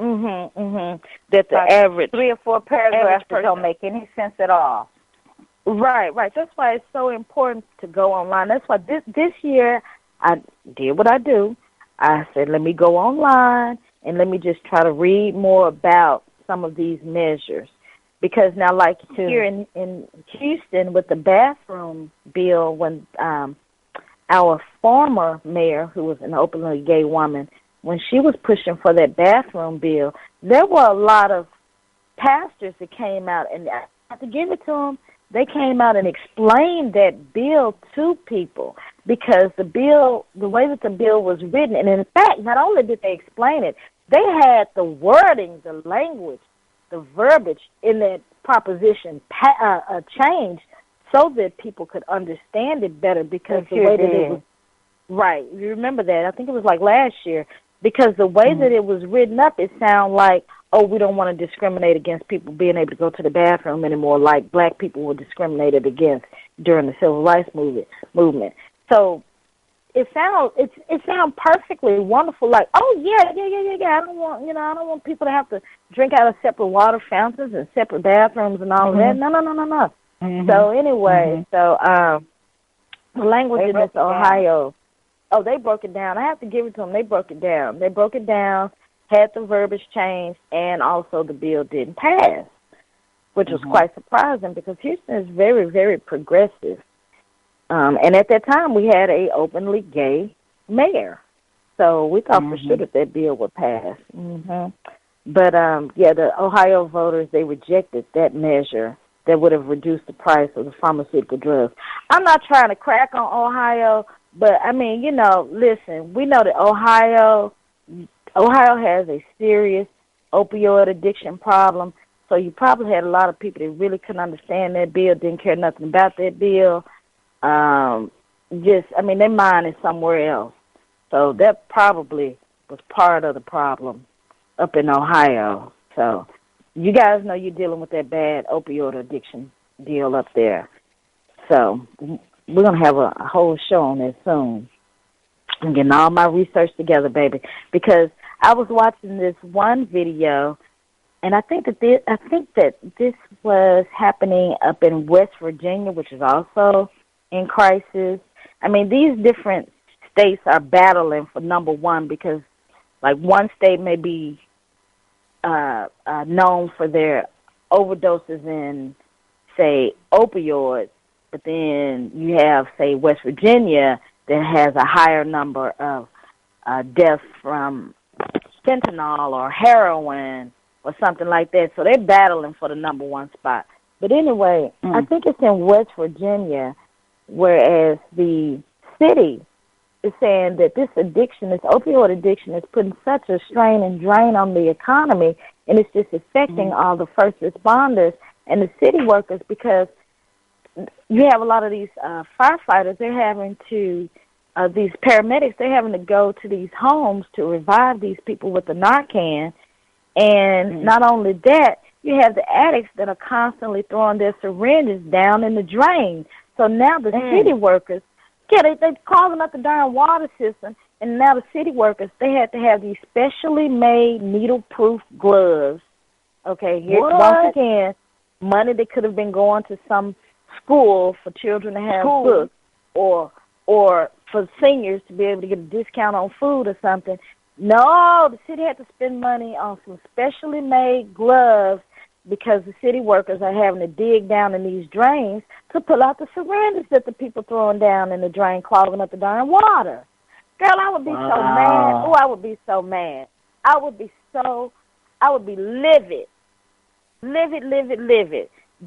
S2: That the average
S3: 3 or 4 paragraphs that don't make any sense at all.
S2: Right. That's why it's so important to go online. That's why this year I did what I do. I said, let me go online and let me just try to read more about some of these measures. Because now, here in Houston with the bathroom bill, when our former mayor, who was an openly gay woman, when she was pushing for that bathroom bill, there were a lot of pastors that came out, and I have to give it to them, they came out and explained that bill to people, because the way that the bill was written, and in fact, not only did they explain it, they had the wording, the language, the verbiage in that proposition changed so that people could understand it better, because the way that it was, right, you remember that, I think it was last year, because the way that it was written up, it sounded like, we don't want to discriminate against people being able to go to the bathroom anymore, like black people were discriminated against during the civil rights movement. So it sounds perfectly wonderful. I don't want people to have to drink out of separate water fountains and separate bathrooms and all of that. No. So anyway, the language in this Ohio. Oh, they broke it down. I have to give it to them. They broke it down. Had the verbiage changed, and also the bill didn't pass, which was quite surprising, because Houston is very, very progressive. And at that time, we had a openly gay mayor. So we thought for sure that bill would pass. But, the Ohio voters, they rejected that measure that would have reduced the price of the pharmaceutical drugs. I'm not trying to crack on Ohio, but, listen, we know that Ohio has a serious opioid addiction problem, so you probably had a lot of people that really couldn't understand that bill, didn't care nothing about that bill. Their mind is somewhere else. So that probably was part of the problem up in Ohio. So you guys know you're dealing with that bad opioid addiction deal up there. So we're going to have a whole show on this soon. I'm getting all my research together, baby, because I was watching this one video, and I think that this was happening up in West Virginia, which is also in crisis. These different states are battling for number one, because, one state may be known for their overdoses in, say, opioids, but then you have, say, West Virginia that has a higher number of deaths from fentanyl or heroin or something like that. So they're battling for the number one spot. But anyway, I think it's in West Virginia, whereas the city is saying that this addiction, this opioid addiction, is putting such a strain and drain on the economy, and it's just affecting all the first responders and the city workers, because you have a lot of these firefighters, they're having to, these paramedics, they're having to go to these homes to revive these people with the Narcan. And not only that, you have the addicts that are constantly throwing their syringes down in the drain. So now the city workers, they're clogging up the darn water system, and now the city workers, they had to have these specially made needle-proof gloves. Okay, here, once again, money that could have been going to some school for children to have books, or for seniors to be able to get a discount on food or something. No, the city had to spend money on some specially made gloves because the city workers are having to dig down in these drains to pull out the syringes that the people throwing down in the drain, clogging up the darn water. Girl, I would be so mad. Oh, I would be so mad. I would be livid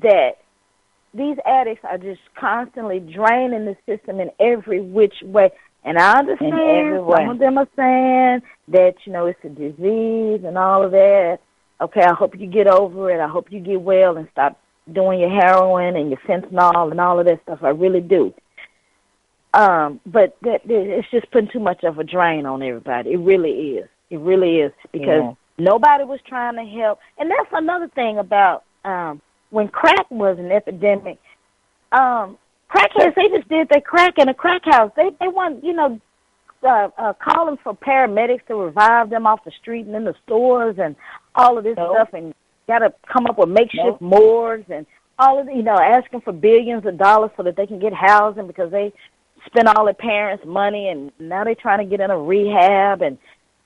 S2: that these addicts are just constantly draining the system in every which way. And I understand some of them are saying that, it's a disease and all of that. Okay, I hope you get over it. I hope you get well and stop doing your heroin and your fentanyl and all of that stuff. I really do. But it's just putting too much of a drain on everybody. It really is. It really is, because nobody was trying to help. And that's another thing about when crack was an epidemic. Crackheads, they just did their crack in a crack house. They want, calling for paramedics to revive them off the street and in the stores and all of this stuff, and got to come up with makeshift morgues and all of the, asking for billions of dollars so that they can get housing because they spent all their parents' money, and now they're trying to get in a rehab, and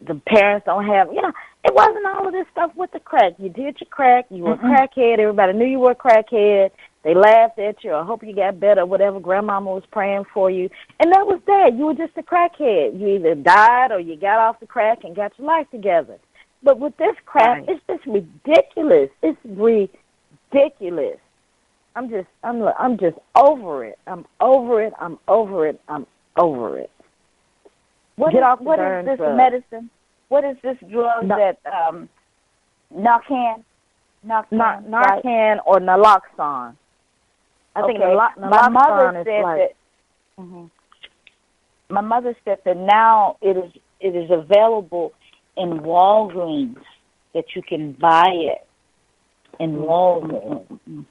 S2: the parents don't have, it wasn't all of this stuff with the crack. You did your crack, you were a crackhead, everybody knew you were a crackhead, they laughed at you, I hope you got better, whatever, grandmama was praying for you, and that was that. You were just a crackhead. You either died or you got off the crack and got your life together. But with this crap, it's just ridiculous. It's ridiculous. I'm just over it. I'm over it.
S3: What is this medicine? What is this drug that Narcan?
S2: Narcan or naloxone. I think naloxone is like.
S3: My mother said that now it is available in Walgreens, that you can buy it in Walgreens.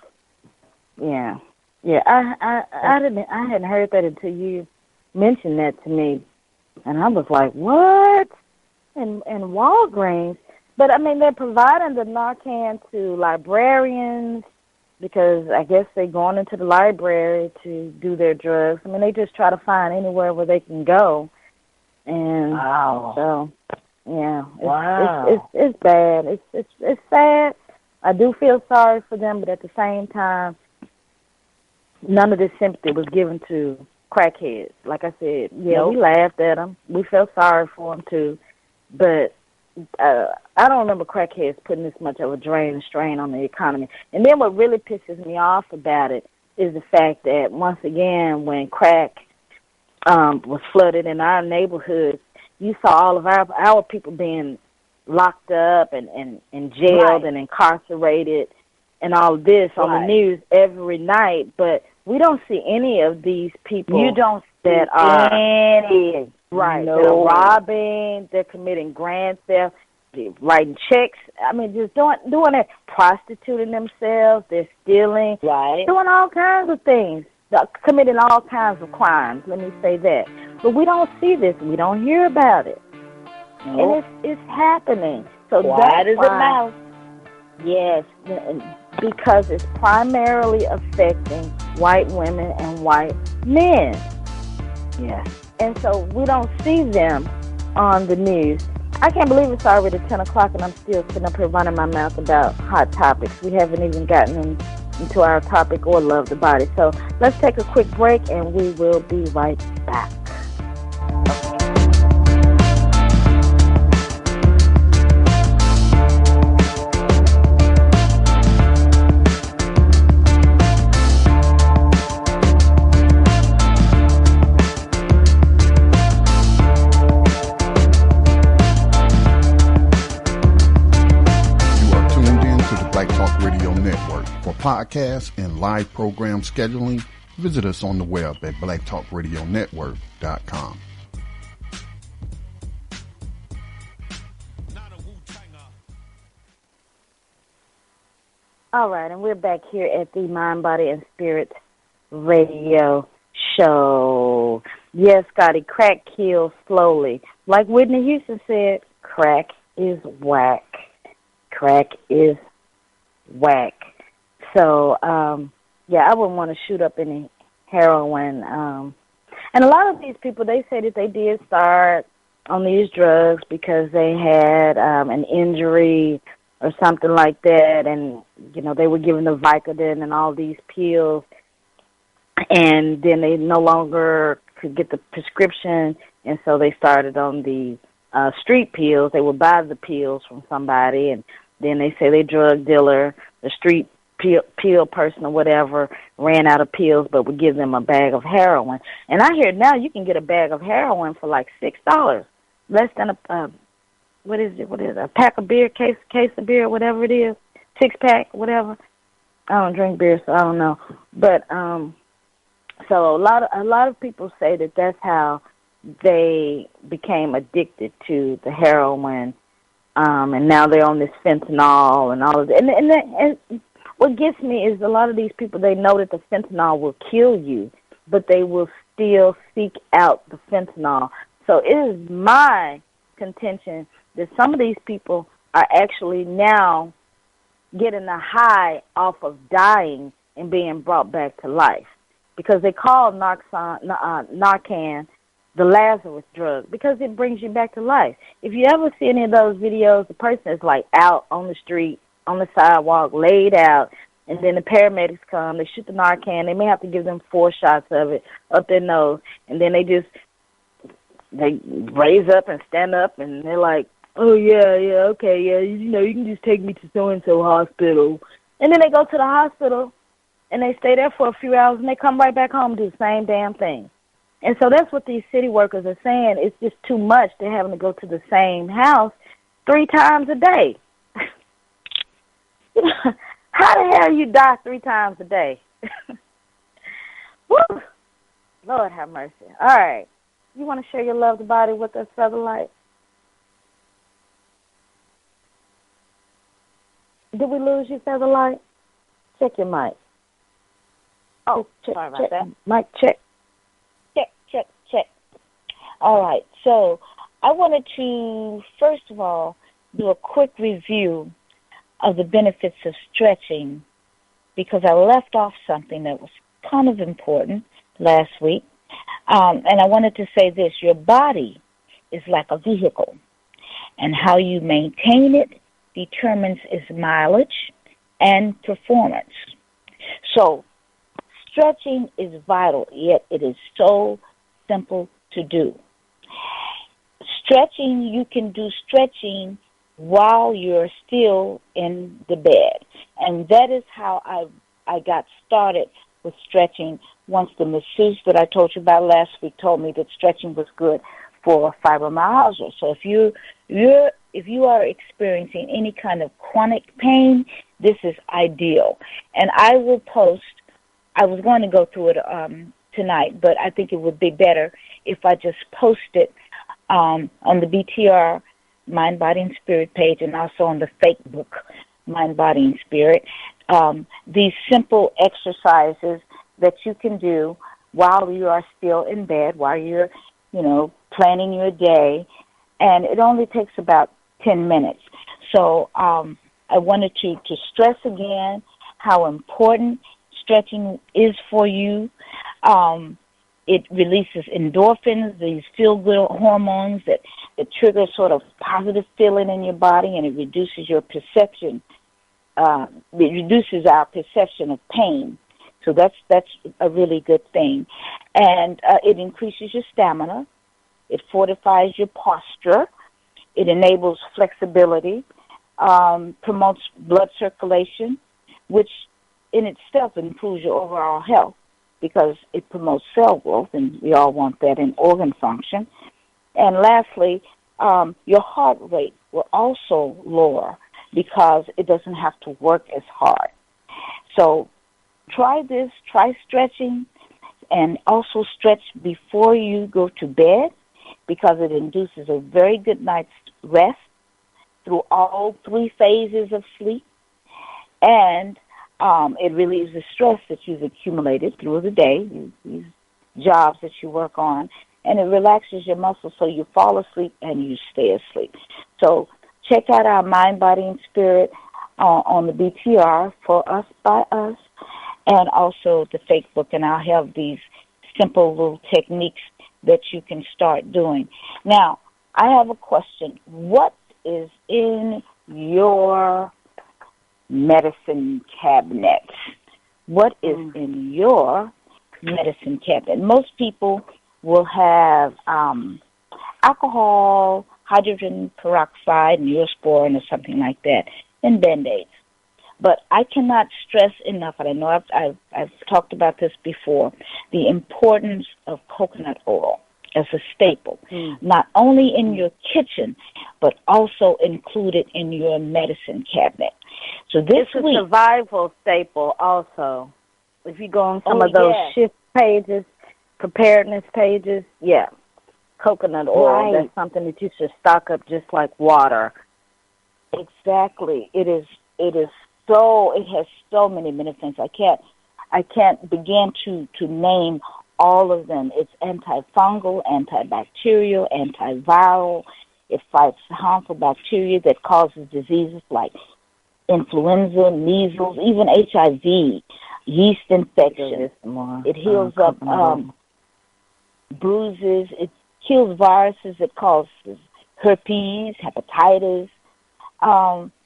S2: Yeah. I hadn't heard that until you mentioned that to me, and I was like, what? And Walgreens, but I mean they're providing the Narcan to librarians because I guess they're going into the library to do their drugs. I mean they just try to find anywhere where they can go, and so yeah, it's bad. It's sad. I do feel sorry for them, but at the same time, none of this sympathy was given to crackheads. Like I said, we laughed at them. We felt sorry for them too, but I don't remember crackheads putting this much of a drain and strain on the economy. And then what really pisses me off about it is the fact that once again, when crack was flooded in our neighborhoods, you saw all of our people being locked up and jailed and incarcerated and all of this on the news every night, but we don't see any of these people.
S3: You don't
S2: that
S3: see
S2: are
S3: any.
S2: Right. No. They're robbing, they're committing grand theft, they're writing checks. I mean, just doing it, prostituting themselves, they're stealing, doing all kinds of things, committing all kinds of crimes, let me say that. But we don't see this, we don't hear about it. And it's happening. So
S3: that is a mouse.
S2: Yes, because it's primarily affecting white women and white men.
S3: Yes.
S2: And so we don't see them on the news. I can't believe it's already 10 o'clock and I'm still sitting up here running my mouth about hot topics. We haven't even gotten into our topic or love the body. So let's take a quick break and we will be right back.
S1: podcasts, and live program scheduling, visit us on the web at blacktalkradionetwork.com.
S2: All right, and we're back here at the Mind, Body, and Spirit Radio Show. Yes, Scotty, crack kills slowly. Like Whitney Houston said, crack is whack. Crack is whack. So, yeah, I wouldn't want to shoot up any heroin. And a lot of these people, they say that they did start on these drugs because they had an injury or something like that, and, you know, they were given the Vicodin and all these pills, and then they no longer could get the prescription, and so they started on the street pills. They would buy the pills from somebody, and then they say they drug dealer, the street pill person or whatever, ran out of pills but would give them a bag of heroin. And I hear now you can get a bag of heroin for like $6, less than a what is it? A pack of beer, case of beer, whatever it is, 6-pack, whatever. I don't drink beer, so I don't know. But so a lot of people say that that's how they became addicted to the heroin, and now they're on this fentanyl and all of that. And what gets me is a lot of these people, they know that the fentanyl will kill you, but they will still seek out the fentanyl. So it is my contention that some of these people are actually now getting a high off of dying and being brought back to life, because they call Narcan the Lazarus drug, because it brings you back to life. If you ever see any of those videos, the person is like out on the street, on the sidewalk, laid out, and then the paramedics come, they shoot the Narcan, they may have to give them 4 shots of it up their nose, and then they raise up and stand up, and they're like, oh, yeah, okay, yeah, you know, you can just take me to so-and-so hospital. And then they go to the hospital, and they stay there for a few hours, and they come right back home and do the same damn thing. And so that's what these city workers are saying. It's just too much. They're having to go to the same house 3 times a day. You know, how the hell you die 3 times a day? Woo! Lord have mercy. All right. You want to share your loved body with us, Featherlight? Did we lose you, Featherlight? Check your mic.
S3: Oh, sorry about that.
S2: Mic check.
S3: Check. All right. So I wanted to, first of all, do a quick review of the benefits of stretching, because I left off something that was kind of important last week. And I wanted to say this: your body is like a vehicle, and how you maintain it determines its mileage and performance. So stretching is vital, yet it is so simple to do. Stretching, you can do stretching while you're still in the bed. And that is how I got started with stretching once the masseuse that I told you about last week told me that stretching was good for fibromyalgia. So if you are experiencing any kind of chronic pain, this is ideal. And I will post, I was going to go through it tonight, but I think it would be better if I just post it on the BTR Mind, Body, and Spirit page, and also on the Facebook Mind, Body, and Spirit. These simple exercises that you can do while you are still in bed, while you're, planning your day, and it only takes about 10 minutes. So I wanted to stress again how important stretching is for you. It releases endorphins, these feel-good hormones that trigger sort of positive feeling in your body, and it reduces your perception. It reduces our perception of pain. So that's a really good thing. And it increases your stamina. It fortifies your posture. It enables flexibility, promotes blood circulation, which in itself improves your overall health because it promotes cell growth, and we all want that in organ function. And lastly, your heart rate will also lower because it doesn't have to work as hard. So try this, try stretching, and also stretch before you go to bed because it induces a very good night's rest through all 3 phases of sleep. And it relieves the stress that you've accumulated through the day, these jobs that you work on, and it relaxes your muscles so you fall asleep and you stay asleep. So check out our Mind, Body, and Spirit on the BTR, For Us, By Us, and also the fake book, and I'll have these simple little techniques that you can start doing. Now, I have a question. What is in your medicine cabinet? What is in your medicine cabinet? Most people will have alcohol, hydrogen peroxide, Neosporin, or something like that, and Band-Aids. But I cannot stress enough, and I know I've talked about this before, the importance of coconut oil as a staple, not only in your kitchen, but also included in your medicine cabinet. So this
S2: it's
S3: week,
S2: a survival staple also. If you go on some of those shift pages, preparedness pages, coconut oil, that's something that you should stock up just like water.
S3: Exactly. It has so many benefits. I can't begin to name all of them. It's antifungal, antibacterial, antiviral. It fights harmful bacteria that causes diseases like influenza, measles, even HIV, yeast infection. It heals up bruises. It kills viruses that cause herpes, hepatitis,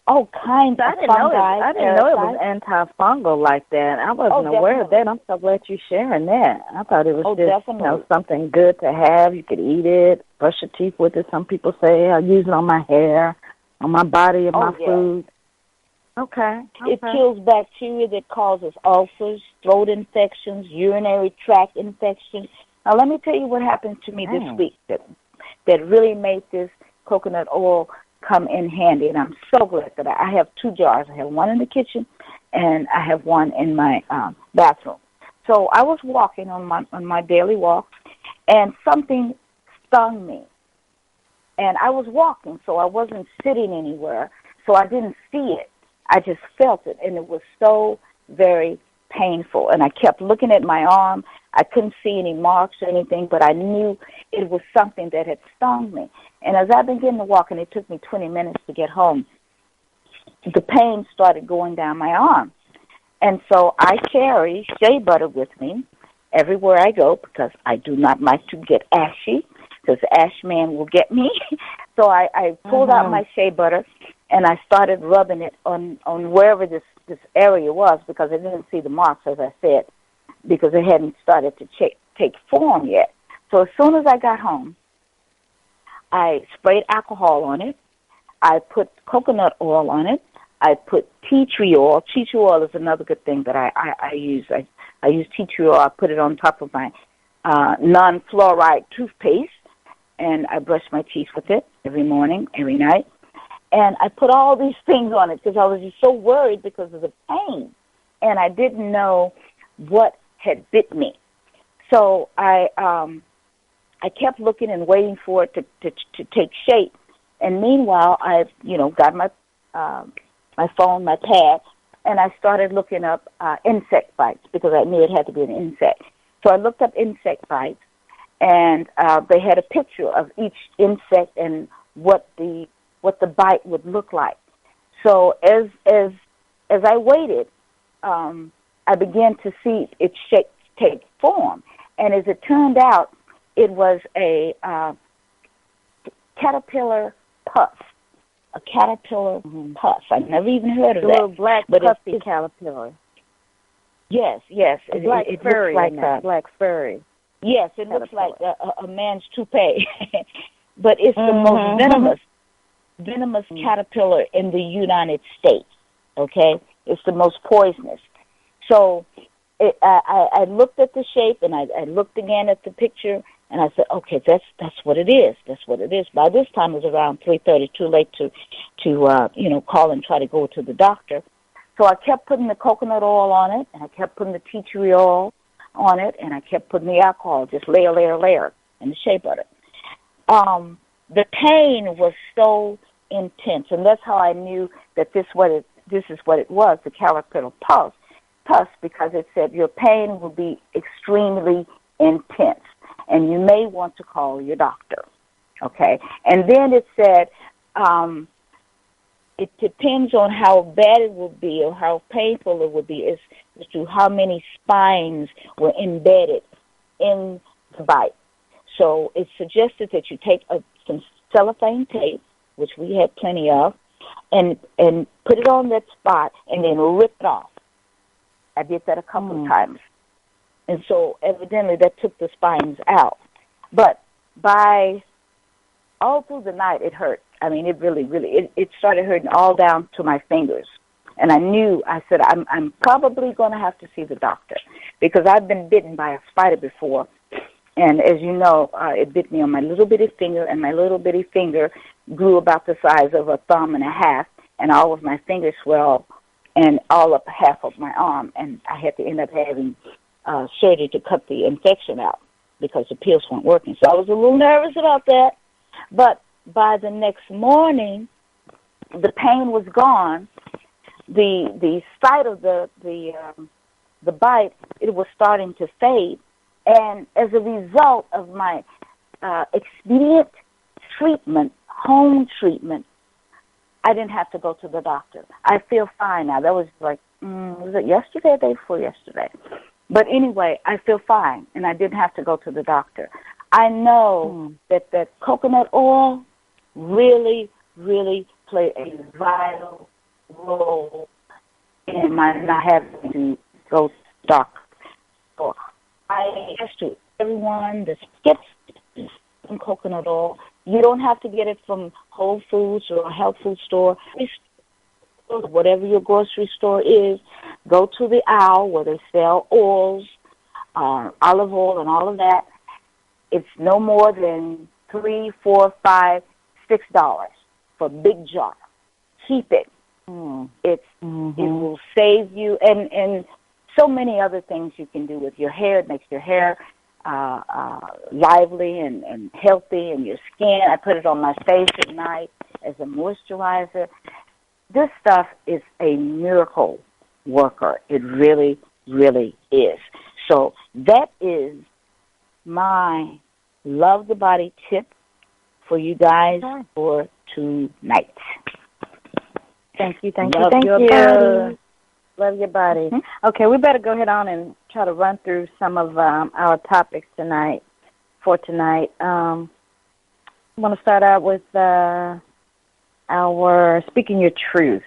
S3: all kinds of fungi.
S2: I didn't know it was antifungal like that. I wasn't aware of that. I'm so glad you're sharing that. I thought it was just something good to have. You could eat it, brush your teeth with it. Some people say I use it on my hair, on my body, and my food. Okay.
S3: It kills bacteria that causes ulcers, throat infections, urinary tract infections. Now, let me tell you what happened to me this week that really made this coconut oil come in handy, and I'm so glad that I have 2 jars. I have one in the kitchen, and I have one in my bathroom. So I was walking on my daily walk, and something stung me. And I was walking, so I wasn't sitting anywhere, so I didn't see it. I just felt it, and it was so very painful. And I kept looking at my arm. I couldn't see any marks or anything, but I knew it was something that had stung me. And as I began to walk, and it took me 20 minutes to get home, the pain started going down my arm. And so I carry shea butter with me everywhere I go because I do not like to get ashy because the ash man will get me. So I pulled out my shea butter, and I started rubbing it on wherever this area was because I didn't see the marks, as I said, because it hadn't started to take form yet. So as soon as I got home, I sprayed alcohol on it. I put coconut oil on it. I put tea tree oil. Tea tree oil is another good thing that I use. I use tea tree oil. I put it on top of my non-fluoride toothpaste, and I brush my teeth with it every morning, every night. And I put all these things on it because I was just so worried because of the pain, and I didn't know what had bit me. So I kept looking and waiting for it to take shape. And meanwhile, I've got my phone, my pad, and I started looking up insect bites because I knew it had to be an insect. So I looked up insect bites, and they had a picture of each insect and what the bite would look like. So as I waited, I began to see its shape take form. And as it turned out, it was a caterpillar pus. A caterpillar pus. I've never even heard of that.
S2: A little black puffy caterpillar.
S3: Yes.
S2: It looks like a black furry.
S3: Yes, it looks like a man's toupee. But it's the most venomous caterpillar in the United States, okay? It's the most poisonous. So I looked at the shape, and I looked again at the picture, and I said, okay, that's what it is. That's what it is. By this time, it was around 3:30, too late to call and try to go to the doctor. So I kept putting the coconut oil on it, and I kept putting the tea tree oil on it, and I kept putting the alcohol, just layer, layer, layer, in the shea butter. The pain was so intense, and that's how I knew that this is what it was, the caterpillar pus, because it said your pain will be extremely intense, and you may want to call your doctor, okay? And then it said it depends on how bad it will be or how painful it will be as to how many spines were embedded in the bite. So it suggested that you take some cellophane tape, which we had plenty of, and put it on that spot and then rip it off. I did that a couple of times. And so evidently that took the spines out. But by all through the night it hurt. I mean, it really, it started hurting all down to my fingers. And I said, I'm probably going to have to see the doctor because I've been bitten by a spider before. And as you know, it bit me on my little bitty finger, and my little bitty finger grew about the size of a thumb and a half, and all of my fingers swelled and all up half of my arm. And I had to end up having surgery to cut the infection out because the pills weren't working. So I was a little nervous about that. But by the next morning, the pain was gone. The site of the bite, it was starting to fade. And as a result of my expedient treatment, home treatment, I didn't have to go to the doctor. I feel fine now. That was like, was it yesterday or the day before yesterday? But anyway, I feel fine, and I didn't have to go to the doctor. I know that coconut oil really, really played a vital role in my not having to go to the doctor. So I ask to everyone that gets some coconut oil, you don't have to get it from Whole Foods or a health food store. Whatever your grocery store is, go to the aisle where they sell oils, olive oil and all of that. It's no more than $3, $4, $5, $6 for a big jar. Keep it. It will save you, and so many other things you can do with your hair. It makes your hair lively and healthy, and your skin. I put it on my face at night as a moisturizer. This stuff is a miracle worker. It really, really is. So that is my Love the Body tip for you guys for tonight.
S2: Thank you.
S3: Love your body.
S2: Love your body. Okay, we better go ahead on and try to run through some of our topics tonight. I want to start out with our Speaking Your Truth.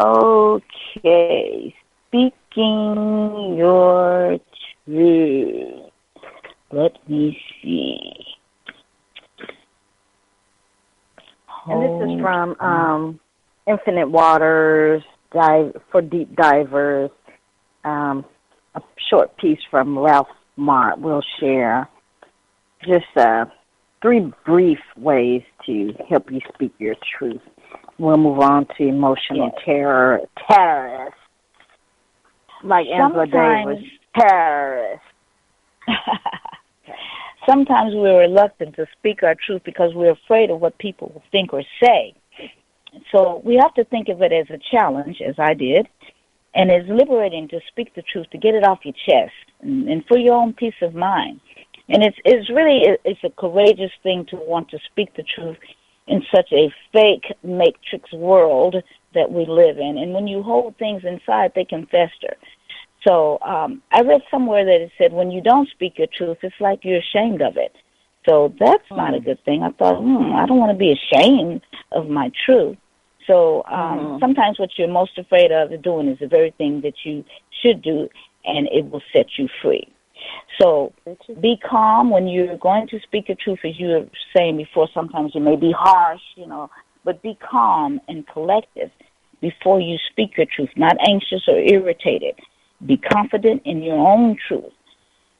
S2: Okay, Speaking Your Truth. Let me see. And this is from Infinite Waters, for Deep Divers, a short piece from Ralph Mart we'll share. Just 3 brief ways to help you speak your truth. We'll move on to emotional terrorists, like Angela Davis, terrorists.
S3: Sometimes we're reluctant to speak our truth because we're afraid of what people will think or say. So we have to think of it as a challenge, as I did, and it's liberating to speak the truth, to get it off your chest, and for your own peace of mind. And it's a courageous thing to want to speak the truth in such a fake matrix world that we live in. And when you hold things inside, they can fester. So I read somewhere that it said when you don't speak your truth, it's like you're ashamed of it. So that's not a good thing. I thought, I don't want to be ashamed of my truth. So sometimes what you're most afraid of doing is the very thing that you should do, and it will set you free. So be calm when you're going to speak your truth. As you were saying before, sometimes you may be harsh, but be calm and collective before you speak your truth, not anxious or irritated. Be confident in your own truth.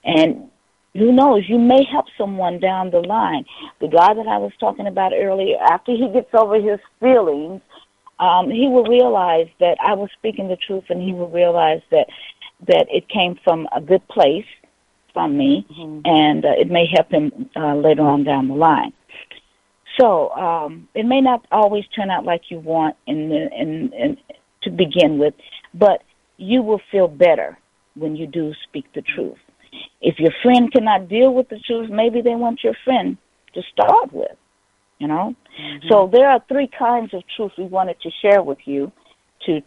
S3: And who knows, you may help someone down the line. The guy that I was talking about earlier, after he gets over his feelings he will realize that I was speaking the truth, and he will realize that it came from a good place from me, and it may help him later on down the line. So it may not always turn out like you want in to begin with, but you will feel better when you do speak the truth. If your friend cannot deal with the truth, maybe they want your friend to start with, you know. So there are 3 kinds of truth we wanted to share with you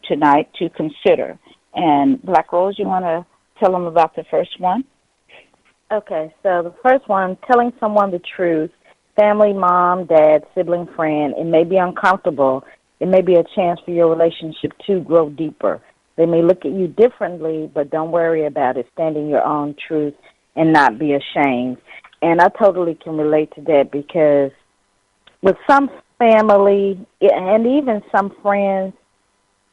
S3: tonight to consider. And Black Rose, you want to tell them about the first one?
S2: Okay, so the first one, telling someone the truth, family, mom, dad, sibling, friend, it may be uncomfortable. It may be a chance for your relationship to grow deeper. They may look at you differently, but don't worry about it. Stand in your own truth and not be ashamed. And I totally can relate to that, because with some family and even some friends,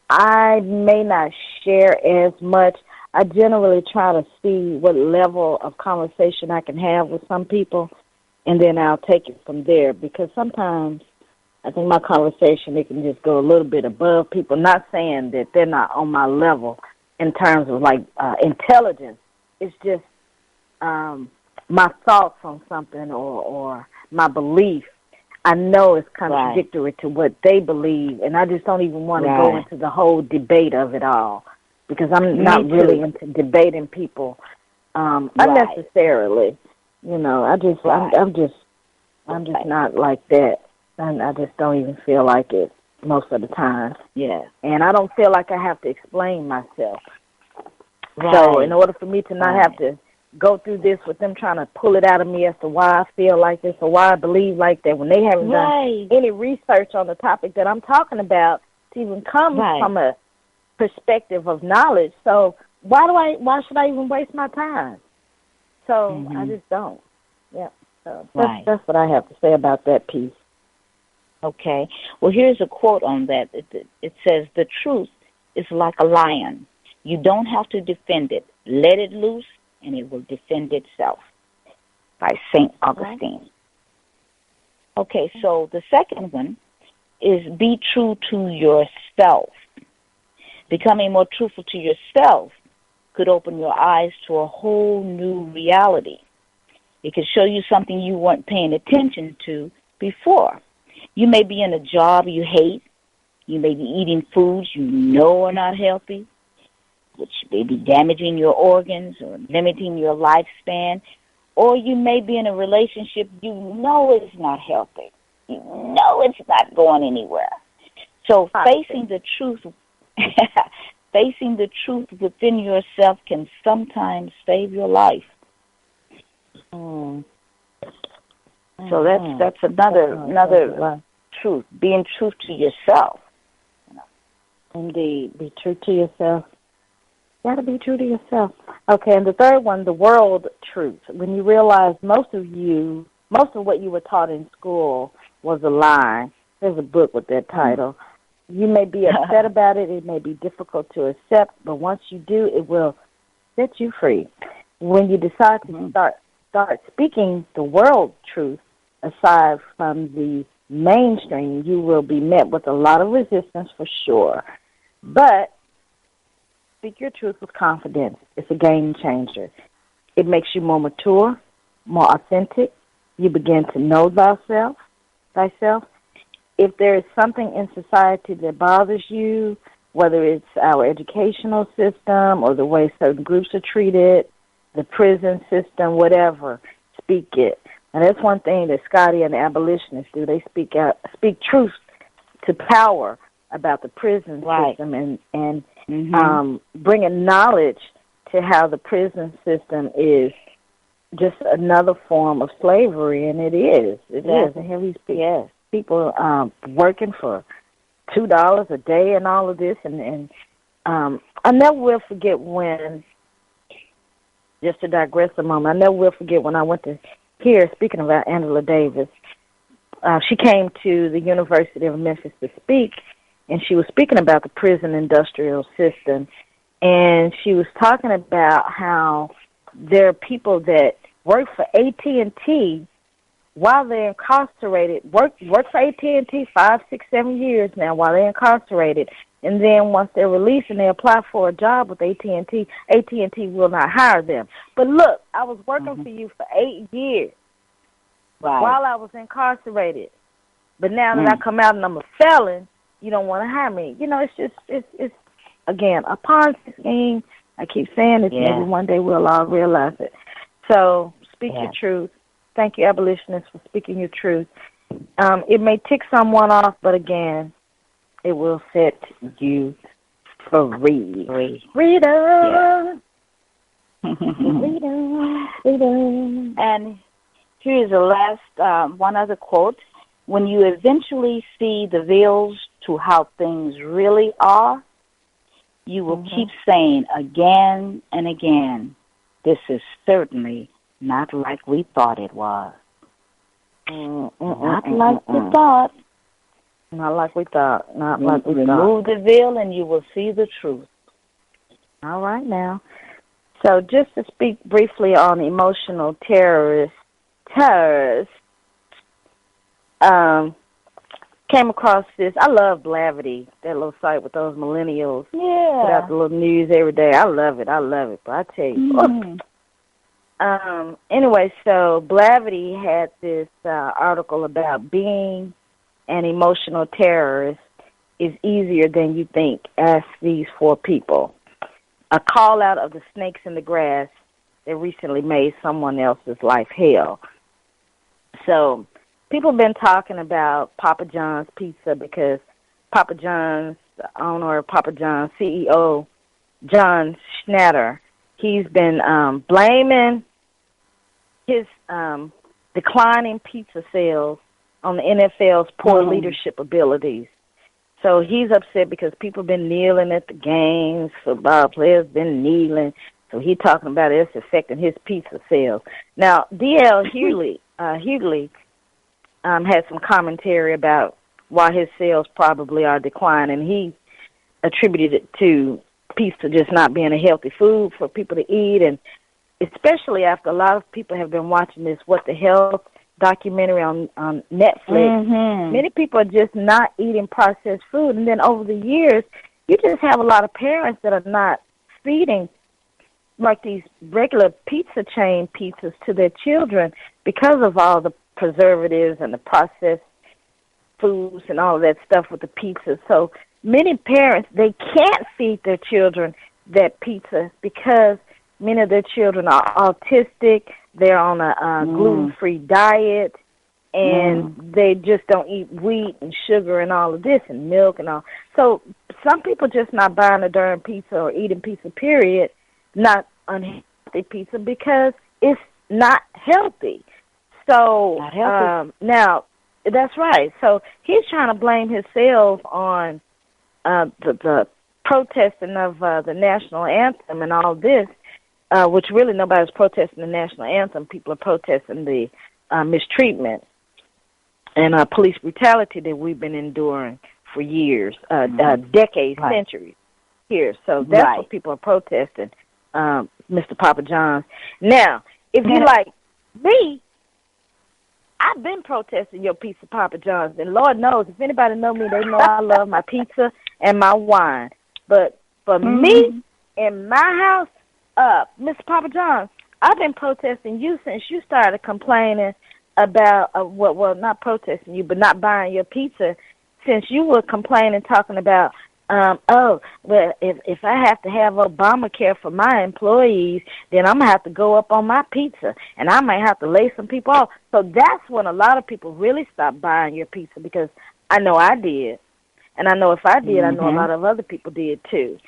S2: I may not share as much. I generally try to see what level of conversation I can have with some people, and then I'll take it from there, because sometimes I think my conversation, it can just go a little bit above people, not saying that they're not on my level in terms of, like, intelligence. It's just my thoughts on something or my belief. I know it's contradictory to what they believe, and I just don't even want to go into the whole debate of it all, because I'm not really into debating people unnecessarily. You know, I'm just not like that, and I just don't even feel like it most of the time.
S3: Yeah.
S2: And I don't feel like I have to explain myself. So in order for me to not have to go through this with them trying to pull it out of me as to why I feel like this or why I believe like that, when they haven't done any research on the topic that I'm talking about to even come from a perspective of knowledge. So why should I even waste my time? So I just don't. Yeah. So that's what I have to say about that piece.
S3: Okay. Well, here's a quote on that. It says, "The truth is like a lion. You don't have to defend it. Let it loose, and it will defend itself," by St. Augustine. Okay, so the second one is be true to yourself. Becoming more truthful to yourself could open your eyes to a whole new reality. It could show you something you weren't paying attention to before. You may be in a job you hate. You may be eating foods you know are not healthy, which may be damaging your organs or limiting your lifespan. Or you may be in a relationship you know is not healthy. You know it's not going anywhere. So facing the truth within yourself can sometimes save your life. So that's another truth, being true to yourself.
S2: Indeed, be true to yourself. You got to be true to yourself. Okay, and the third one, the world truth. When you realize most of what you were taught in school was a lie. There's a book with that title. You may be upset about it. It may be difficult to accept, but once you do, it will set you free. When you decide to start speaking the world truth, aside from the mainstream, you will be met with a lot of resistance for sure. But speak your truth with confidence. It's a game changer. It makes you more mature, more authentic. You begin to know thyself. If there is something in society that bothers you, whether it's our educational system or the way certain groups are treated, the prison system, whatever, speak it. And that's one thing that Scotty and the abolitionists do. They speak truth to power about the prison system and bringing knowledge to how the prison system is just another form of slavery, and it is. It is. And here these people working for $2 a day and all of this, and I never will forget when, just to digress a moment, I never will forget when I went to hear, speaking about Angela Davis, she came to the University of Memphis to speak, and she was speaking about the prison industrial system, and she was talking about how there are people that work for AT&T while they're incarcerated, work for AT&T 5, 6, 7 years now while they're incarcerated. And then once they're released and they apply for a job with AT&T, AT&T will not hire them. But look, I was working for you for 8 years while I was incarcerated. But now that I come out and I'm a felon, you don't want to hire me. You know, it's again, a Ponzi scheme. I keep saying this, maybe one day we'll all realize it. So speak your truth. Thank you, abolitionists, for speaking your truth. It may tick someone off, but again, it will set you free. Freedom. Freedom.
S3: And here's the last, one other quote. When you eventually see the veils to how things really are, you will keep saying again and again, this is certainly not like we thought it was. Not like we thought.
S2: Not like we thought. Not like we thought.
S3: Remove the veil and you will see the truth.
S2: All right now. So just to speak briefly on emotional terrorists, came across this. I love Blavity, that little site with those millennials.
S3: Yeah.
S2: Put out the little news every day. I love it. But I tell you. Anyway, so Blavity had this article about being an emotional terrorist is easier than you think. Ask these 4 people. A call out of the snakes in the grass that recently made someone else's life hell. So people have been talking about Papa John's Pizza because Papa John's, the owner of Papa John's, CEO, John Schnatter, he's been blaming his declining pizza sales on the NFL's poor leadership abilities. So he's upset because people have been kneeling at the games, football players been kneeling. So he's talking about it's affecting his pizza sales. Now, D.L. Hughley had some commentary about why his sales probably are declining. He attributed it to pizza just not being a healthy food for people to eat, and especially after a lot of people have been watching this What the Health documentary on Netflix. Many people are just not eating processed food, and then over the years, you just have a lot of parents that are not feeding like these regular pizza chain pizzas to their children because of all the preservatives and the processed foods and all of that stuff with the pizza. So many parents, they can't feed their children that pizza because many of their children are autistic, they're on a gluten-free diet, and they just don't eat wheat and sugar and all of this and milk and all. So some people just not buying a darn pizza or eating pizza, period, not unhealthy pizza because it's not healthy. So now, that's right. So he's trying to blame his sales on the protesting of the national anthem and all this, which really nobody's protesting the national anthem. People are protesting the mistreatment and police brutality that we've been enduring for years, decades, centuries here. So that's what people are protesting, Mr. Papa John's. Now, if you like me, I've been protesting your pizza, Papa John's, and Lord knows, if anybody know me, they know I love my pizza and my wine. But for me, in my house, Mr. Papa John's, I've been protesting you since you started complaining about, well, not protesting you, but not buying your pizza, since you were complaining, talking about, well, if I have to have Obamacare for my employees, then I'm going to have to go up on my pizza, and I might have to lay some people off. So that's when a lot of people really stopped buying your pizza, because I know I did. And I know if I did, I know a lot of other people did too.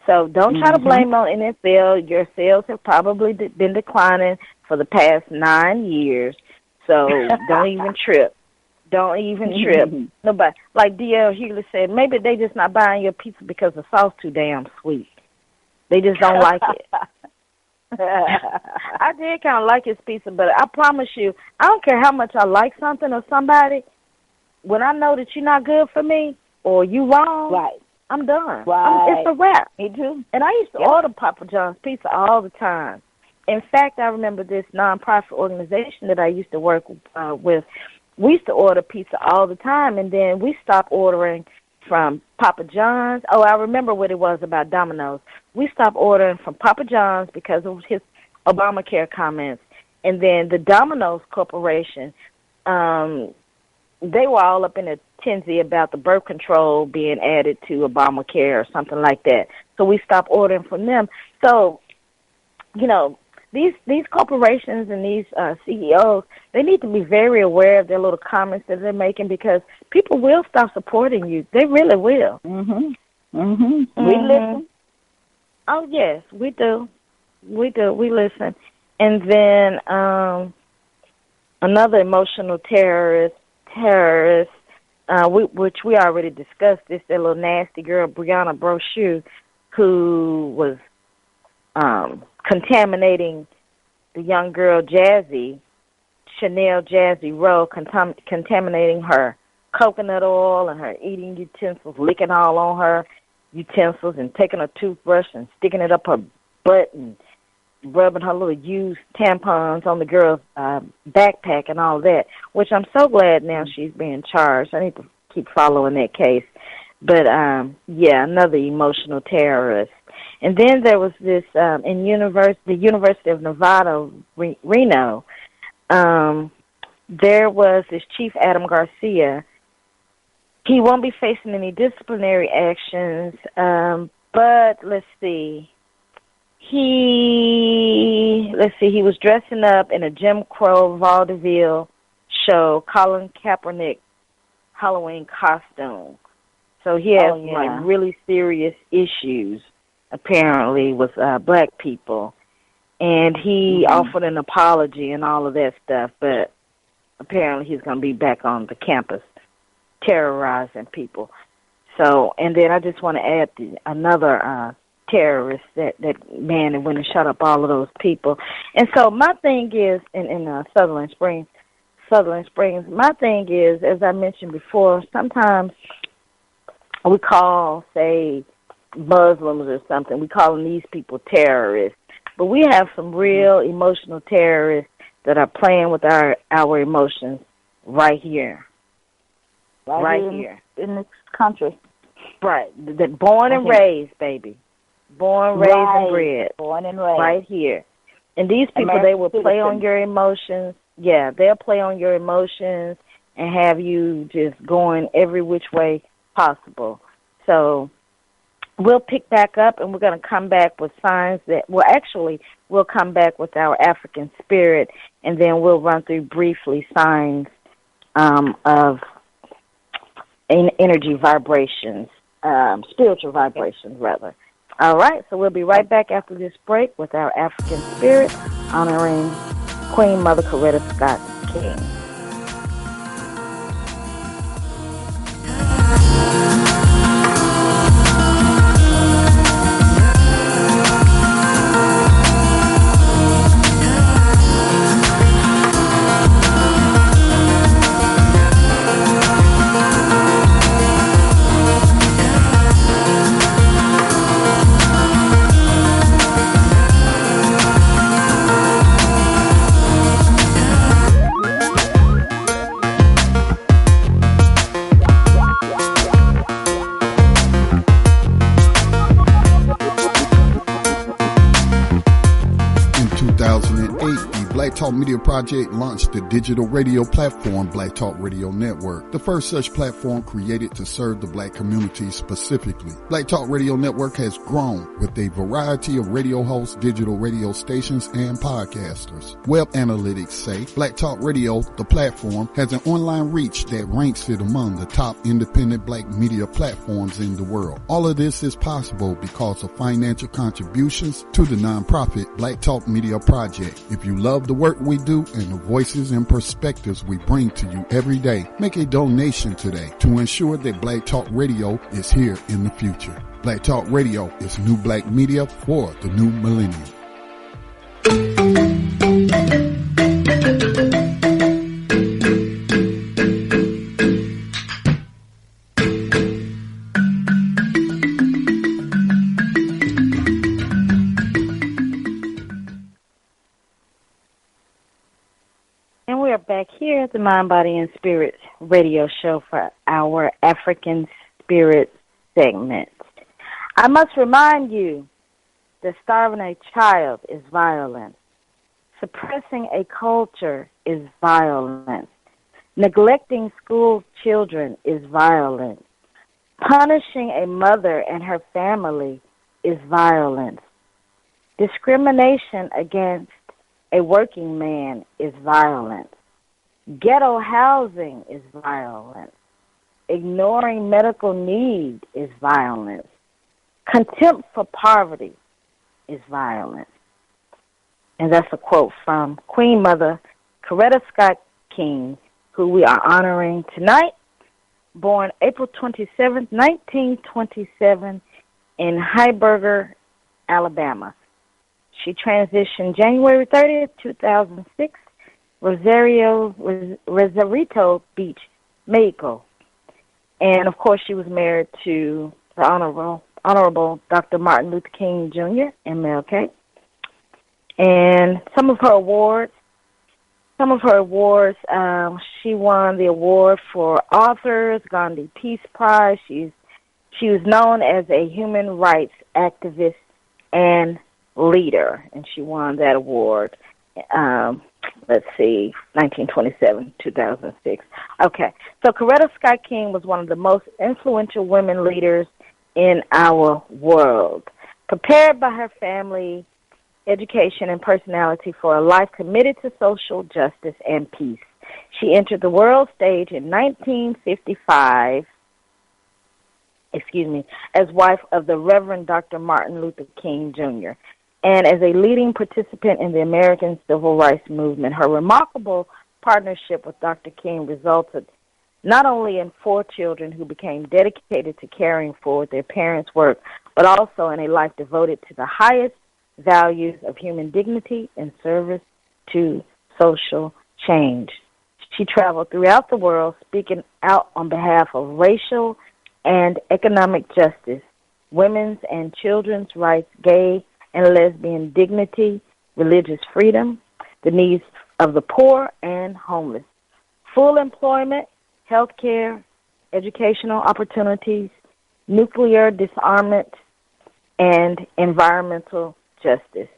S2: So don't try to blame on NFL. Your sales have probably been declining for the past 9 years. So don't even trip. Don't even trip. Nobody, like D.L. Hughley said, maybe they just not buying your pizza because the sauce too damn sweet. They just don't like it. I did kind of like his pizza, but I promise you, I don't care how much I like something or somebody, when I know that you're not good for me or you wrong, I'm done. It's a wrap.
S3: Me too.
S2: And I used to order Papa John's pizza all the time. in fact, I remember this nonprofit organization that I used to work with. We used to order pizza all the time, and then we stopped ordering from Papa John's. Oh, I remember what it was about Domino's. We stopped ordering from Papa John's because of his Obamacare comments. And then the Domino's Corporation, they were all up in a tizzy about the birth control being added to Obamacare or something like that. So we stopped ordering from them. So, you know, these corporations and these CEOs, they need to be very aware of their little comments that they're making, because people will stop supporting you. They really will.
S3: We listen.
S2: Oh, yes, we do. We do. We listen. And then another emotional terrorist, which we already discussed, this that little nasty girl, Brianna Brochu, who was contaminating the young girl Chanel Jazzy Rowe, contaminating her coconut oil and her eating utensils, licking all on her utensils and taking a toothbrush and sticking it up her butt and rubbing her little used tampons on the girl's backpack and all that, which I'm so glad now she's being charged. I need to keep following that case. But, yeah, another emotional terrorist. And then there was this, in the University of Nevada, Reno, there was this Chief Adam Garcia. He won't be facing any disciplinary actions, but let's see. He was dressing up in a Jim Crow vaudeville show, Colin Kaepernick Halloween costume. So he has like really serious issues, apparently, with black people. And he offered an apology and all of that stuff, but apparently he's going to be back on the campus terrorizing people. So, and then I just want to add another terrorist, that man that went and shot up all of those people. And so my thing is, in Sutherland Springs, my thing is, as I mentioned before, sometimes we call, say, Muslims or something, we call these people terrorists. But we have some real emotional terrorists that are playing with our emotions right here. Right here.
S3: In this country.
S2: Right. They're born and raised, baby. Born, raised, and bred.
S3: Born and raised.
S2: Right here. And these people, they will play on your emotions. Yeah, they'll play on your emotions and have you just going every which way possible. So we'll pick back up, and we're going to come back with signs that, well, actually, we'll come back with our African spirit, and then we'll run through briefly signs of energy vibrations, spiritual vibrations, rather. All right, so we'll be right back after this break with our African spirit, honoring Queen Mother Coretta Scott King.
S1: Black Talk Media Project launched the digital radio platform Black Talk Radio Network, the first such platform created to serve the black community specifically. Black Talk Radio Network has grown with a variety of radio hosts, digital radio stations, and podcasters. Web analytics say Black Talk Radio, the platform, has an online reach that ranks it among the top independent black media platforms in the world. All of this is possible because of financial contributions to the nonprofit Black Talk Media Project. If you love the work we do and the voices and perspectives we bring to you every day, make a donation today to ensure that Black Talk Radio is here in the future. Black Talk Radio is new black media for the new millennium.
S2: And we are back here at the Mind, Body, and Spirit radio show for our African Spirit segment. I must remind you that starving a child is violence. Suppressing a culture is violence. Neglecting school children is violence. Punishing a mother and her family is violence. Discrimination against a working man is violence. Ghetto housing is violence. Ignoring medical need is violence. Contempt for poverty is violence. And that's a quote from Queen Mother Coretta Scott King, who we are honoring tonight, born April 27, 1927, in Heiberger, Alabama. She transitioned January 30th, 2006, Rosarito Beach, Mexico. And, of course, she was married to the Honorable Dr. Martin Luther King, Jr., MLK. And some of her awards, she won the award for authors, Gandhi Peace Prize. She was known as a human rights activist and leader, and she won that award. 1927, 2006. Okay, so Coretta Scott King was one of the most influential women leaders in our world. Prepared by her family, education, and personality for a life committed to social justice and peace, she entered the world stage in 1955, as wife of the Reverend Dr. Martin Luther King, Jr., and as a leading participant in the American Civil Rights Movement. Her remarkable partnership with Dr. King resulted not only in 4 children who became dedicated to caring for their parents' work, but also in a life devoted to the highest values of human dignity and service to social change. She traveled throughout the world speaking out on behalf of racial and economic justice, women's and children's rights, gay and lesbian dignity, religious freedom, the needs of the poor and homeless, full employment, health care, educational opportunities, nuclear disarmament, and environmental justice.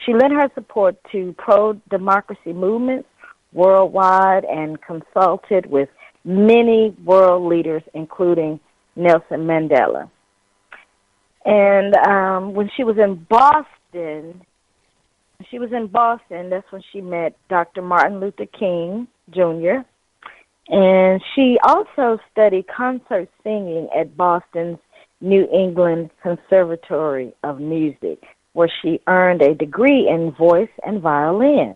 S2: She lent her support to pro-democracy movements worldwide and consulted with many world leaders, including Nelson Mandela. And when she was in Boston, that's when she met Dr. Martin Luther King, Jr., and she also studied concert singing at Boston's New England Conservatory of Music, where she earned a degree in voice and violin.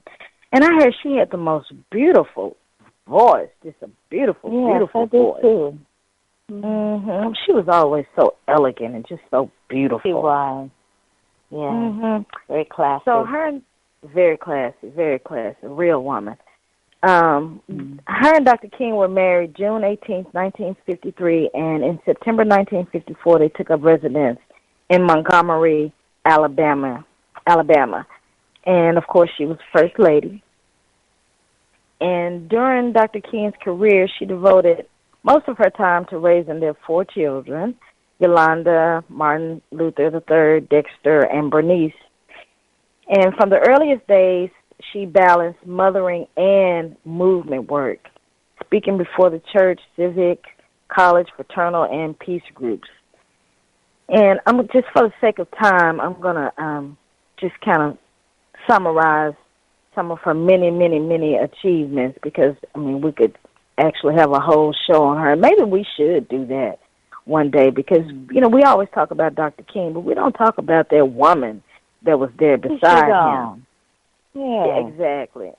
S2: And I heard she had the most beautiful voice, just a beautiful voice. Too. Mm-hmm. She was always so elegant and just so beautiful.
S3: She was. Yeah.
S2: Mm-hmm.
S3: Very classy.
S2: So very classy, real woman. Her and Dr. King were married June 18th, 1953, and in September 1954 they took up residence in Montgomery, Alabama. And, of course, she was First Lady. And during Dr. King's career, she devoted most of her time to raising their 4 children, Yolanda, Martin Luther III, Dexter, and Bernice. And from the earliest days, she balanced mothering and movement work, speaking before the church, civic, college, fraternal, and peace groups. And I'm just for the sake of time, I'm going to just kind of summarize some of her many, many, many achievements because, we could actually have a whole show on her. Maybe we should do that one day because, we always talk about Dr. King, but we don't talk about that woman that was there beside him. Yeah, exactly.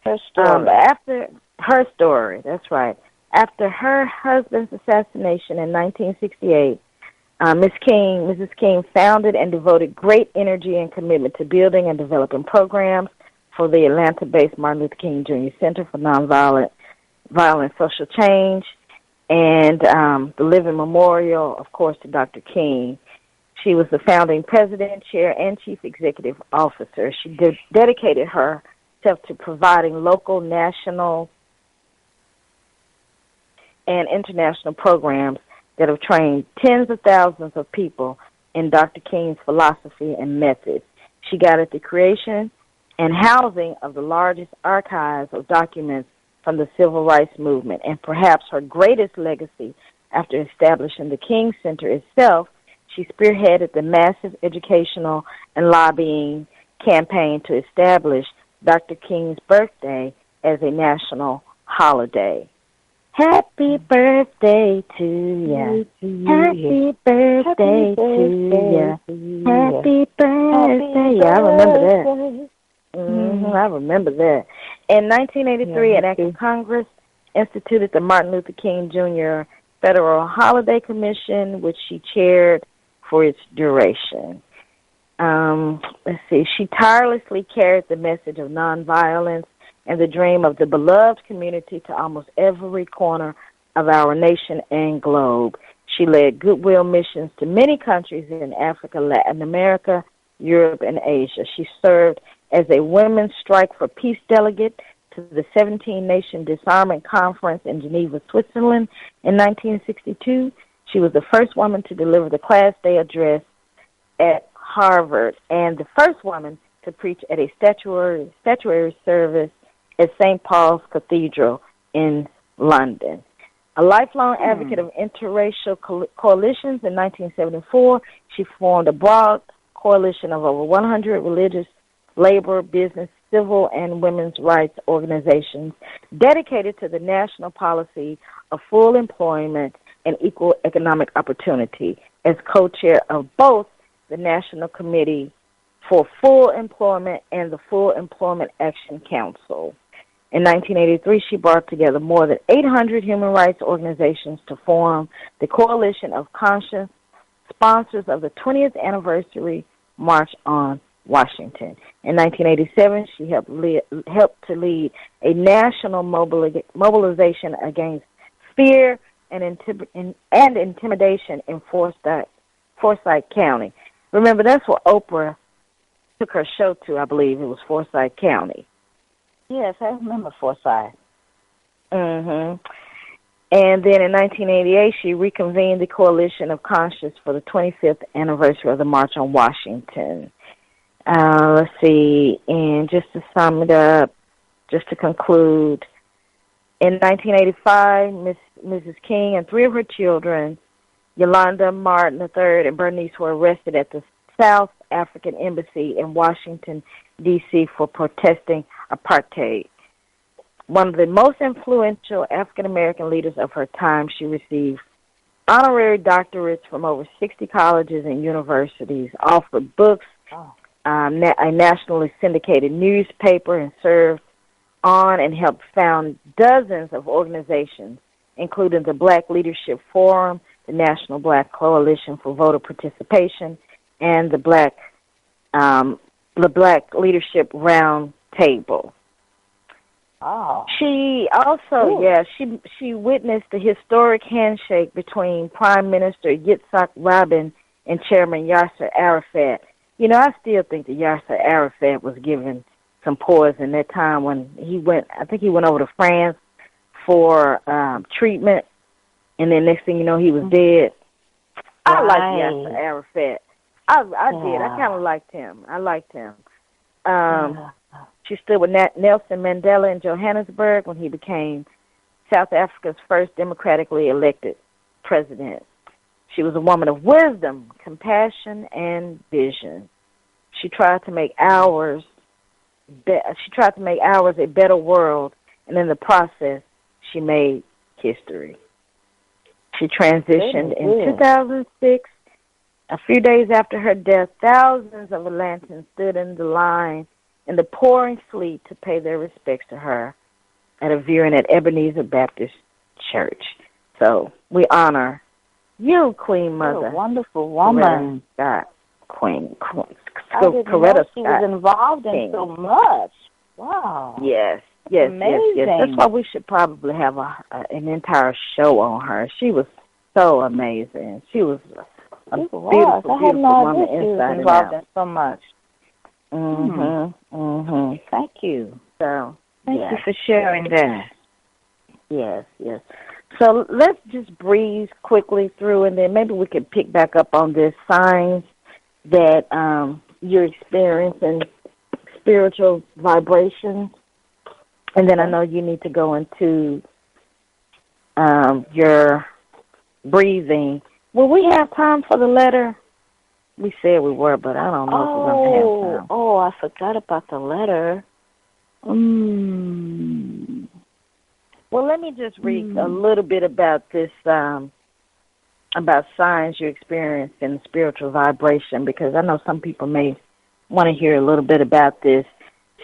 S3: Her story.
S2: After her story, that's right. After her husband's assassination in 1968, Mrs. King founded and devoted great energy and commitment to building and developing programs for the Atlanta-based Martin Luther King Jr. Center for Nonviolent Social Change and the Living Memorial, of course, to Dr. King. She was the founding president, chair, and chief executive officer. She dedicated her herself to providing local, national, and international programs that have trained tens of thousands of people in Dr. King's philosophy and methods. She guided the creation and housing of the largest archives of documents from the Civil Rights Movement, and perhaps her greatest legacy after establishing the King Center itself, she spearheaded the massive educational and lobbying campaign to establish Dr. King's birthday as a national holiday. Happy birthday to ya. Happy birthday to ya. Happy birthday. Yeah, I remember that. I remember that. In 1983, an act of Congress instituted the Martin Luther King Jr. Federal Holiday Commission, which she chaired for its duration. Let's see. She tirelessly carried the message of nonviolence and the dream of the beloved community to almost every corner of our nation and globe. She led goodwill missions to many countries in Africa, Latin America, Europe, and Asia. She served as a Women's Strike for Peace delegate to the 17-Nation Disarmament Conference in Geneva, Switzerland in 1962. She was the first woman to deliver the Class Day address at Harvard and the first woman to preach at a statuary service at St. Paul's Cathedral in London. A lifelong advocate of interracial coalitions, in 1974, she formed a broad coalition of over 100 religious, labor, business, civil, and women's rights organizations dedicated to the national policy of full employment and equal economic opportunity as co-chair of both the National Committee for Full Employment and the Full Employment Action Council. In 1983, she brought together more than 800 human rights organizations to form the Coalition of Conscious sponsors of the 20th Anniversary March on Washington. In 1987, she helped to lead a national mobilization against fear and intimidation in Forsyth County. Remember, that's where Oprah took her show to, I believe. It was Forsyth County.
S3: Yes, I remember Forsyth.
S2: And then in 1988, she reconvened the Coalition of Conscience for the 25th anniversary of the March on Washington. Let's see, and just to sum it up, just to conclude, in 1985, Mrs. King and three of her children, Yolanda, Martin III, and Bernice, were arrested at the South African Embassy in Washington, D.C. for protesting apartheid. One of the most influential African-American leaders of her time, she received honorary doctorates from over 60 colleges and universities, authored books, a nationally syndicated newspaper, and served on and helped found dozens of organizations, including the Black Leadership Forum, the National Black Coalition for Voter Participation, and the Black Leadership Round Table.
S3: Oh.
S2: She also, she witnessed the historic handshake between Prime Minister Yitzhak Rabin and Chairman Yasser Arafat. You know, I still think that Yasser Arafat was given some poison that time when he went, I think he went over to France for treatment, and then next thing you know, he was dead. I like Yasser Arafat. I did. I kind of liked him. She stood with Nelson Mandela in Johannesburg when he became South Africa's first democratically elected president. She was a woman of wisdom, compassion, and vision. She tried to make ours a better world, and in the process, she made history. She transitioned in 2006. A few days after her death, thousands of Atlantans stood in the line in the pouring sleet to pay their respects to her at a viewing at Ebenezer Baptist Church. So we honor you, Queen Mother.
S3: You're a wonderful woman.
S2: Queen.
S3: I didn't know she was involved in so much. Wow.
S2: Yes.
S3: Amazing.
S2: Yes. That's why we should probably have an entire show on her. She was so amazing. She was a beautiful woman inside and out.
S3: In so much.
S2: Thank you. So
S3: Thank
S2: yes.
S3: you for sharing that.
S2: Yes, yes. So let's just breeze quickly through, and then maybe we can pick back up on this signs that you're experiencing spiritual vibrations. And then I know you need to go into your breathing. Will we have time for the letter? We said we were, but I don't know if we're going to have time.
S3: Oh, I forgot about the letter.
S2: Well, let me just read a little bit about this, about signs you experience in spiritual vibration, because I know some people may want to hear a little bit about this.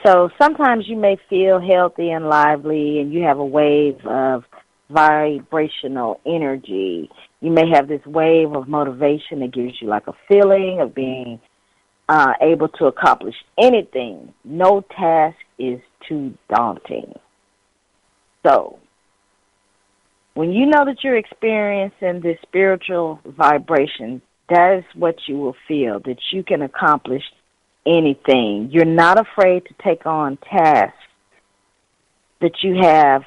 S2: So sometimes you may feel healthy and lively, and you have a wave of vibrational energy. You may have this wave of motivation that gives you like a feeling of being able to accomplish anything. No task is too daunting. So when you know that you're experiencing this spiritual vibration, that is what you will feel, that you can accomplish anything. You're not afraid to take on tasks that you have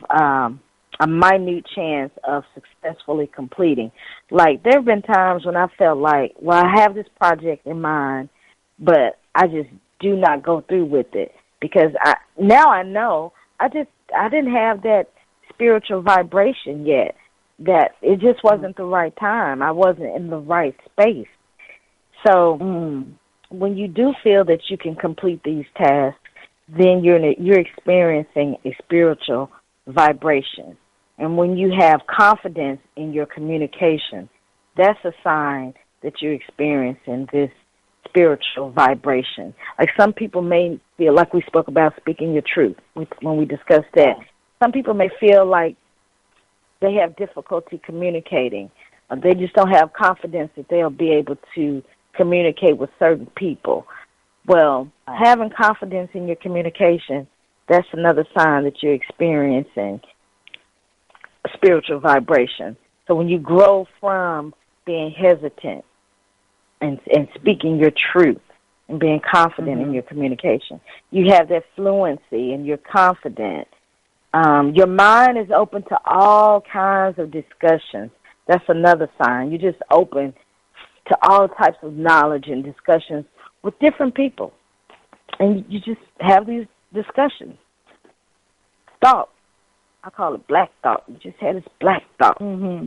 S2: a minute chance of successfully completing. Like, there have been times when I felt like, well, I have this project in mind, but I just do not go through with it because now I know I didn't have that spiritual vibration yet, that it just wasn't the right time. I wasn't in the right space. So when you do feel that you can complete these tasks, then you're experiencing a spiritual vibration. And when you have confidence in your communication, that's a sign that you're experiencing this spiritual vibration. Like, some people may feel, like we spoke about speaking your truth when we discussed that. Some people may feel like they have difficulty communicating. They just don't have confidence that they'll be able to communicate with certain people. Well, having confidence in your communication, that's another sign that you're experiencing a spiritual vibration. So when you grow from being hesitant and speaking your truth and being confident in your communication, you have that fluency and you're confident. Your mind is open to all kinds of discussions. That's another sign. You're just open to all types of knowledge and discussions with different people. And you just have these discussions. Thought. I call it black thought. You just had this black thought.
S3: Right,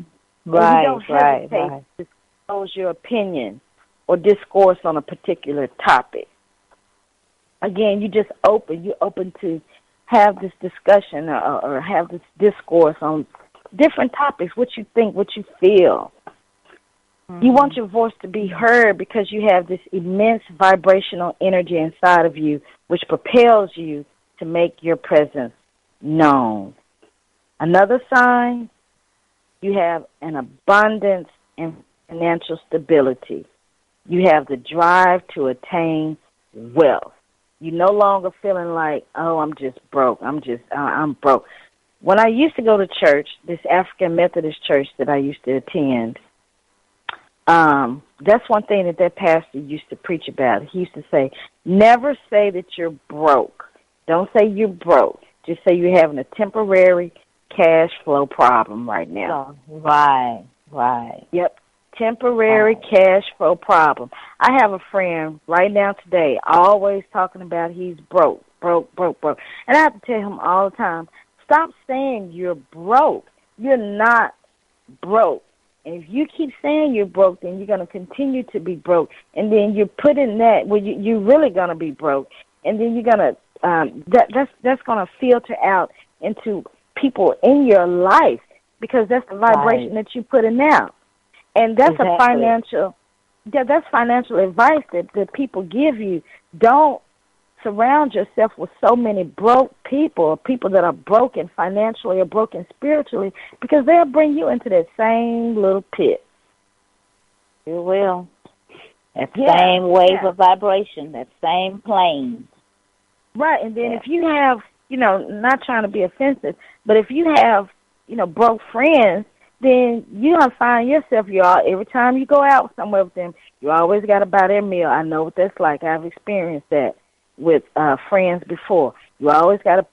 S2: you don't hesitate to disclose your opinion or discourse on a particular topic. Again, you just open. You're open to have this discussion or have this discourse on different topics, what you think, what you feel. You want your voice to be heard because you have this immense vibrational energy inside of you, which propels you to make your presence known. Another sign, you have an abundance in financial stability. You have the drive to attain wealth. You're no longer feeling like, oh, I'm just broke. I'm broke. When I used to go to church, this African Methodist church that I used to attend, that's one thing that pastor used to preach about. He used to say, never say that you're broke. Don't say you're broke. Just say you're having a temporary cash flow problem right now.
S3: Right.
S2: Yep. Temporary cash flow problem. I have a friend right now today always talking about he's broke. And I have to tell him all the time, stop saying you're broke. You're not broke. And if you keep saying you're broke, then you're going to continue to be broke. And then you're putting that, well, you're really going to be broke. And then you're going to, that's going to filter out into people in your life because that's the vibration that you're putting out. And that's that's financial advice that people give you. Don't surround yourself with so many broke people, or people that are broken financially or broken spiritually, because they'll bring you into that same little pit.
S3: You will. That same wave of vibration, that same plane.
S2: Right, and then if you have, not trying to be offensive, but if you have, broke friends, then you're going to find yourself, every time you go out somewhere with them, you always got to buy their meal. I know what that's like. I've experienced that with friends before. You always got to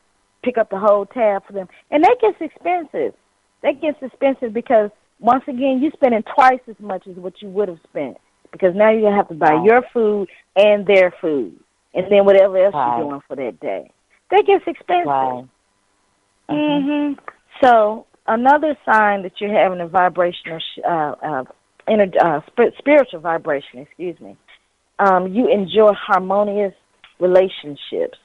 S2: pick up the whole tab for them. And that gets expensive. That gets expensive because, once again, you're spending twice as much as what you would have spent because now you're going to have to buy your food and their food and then whatever else you're doing for that day. That gets expensive.
S3: Right.
S2: So another sign that you're having a vibrational, spiritual vibration, you enjoy harmonious relationships.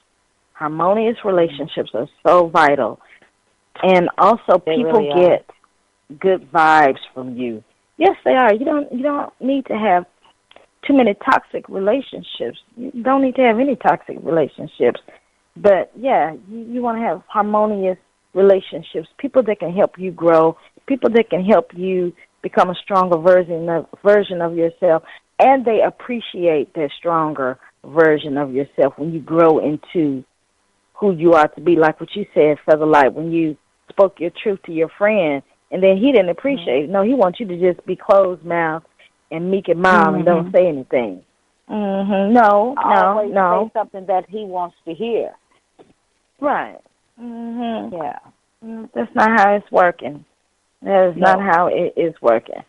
S2: Harmonious relationships are so vital. And also people get good vibes from you. Yes, they are. You don't need to have too many toxic relationships. You don't need to have any toxic relationships. But, yeah, you want to have harmonious relationships, people that can help you grow, people that can help you become a stronger version of yourself, and they appreciate that stronger version of yourself when you grow into who you are to be. Like what you said, Featherlight, when you spoke your truth to your friend, and then he didn't appreciate it. No, he wants you to just be closed-mouthed and meek and mild and don't say anything. No.
S3: Say something that he wants to hear.
S2: Right. Yeah. That's not how it's working. That is not how it is working.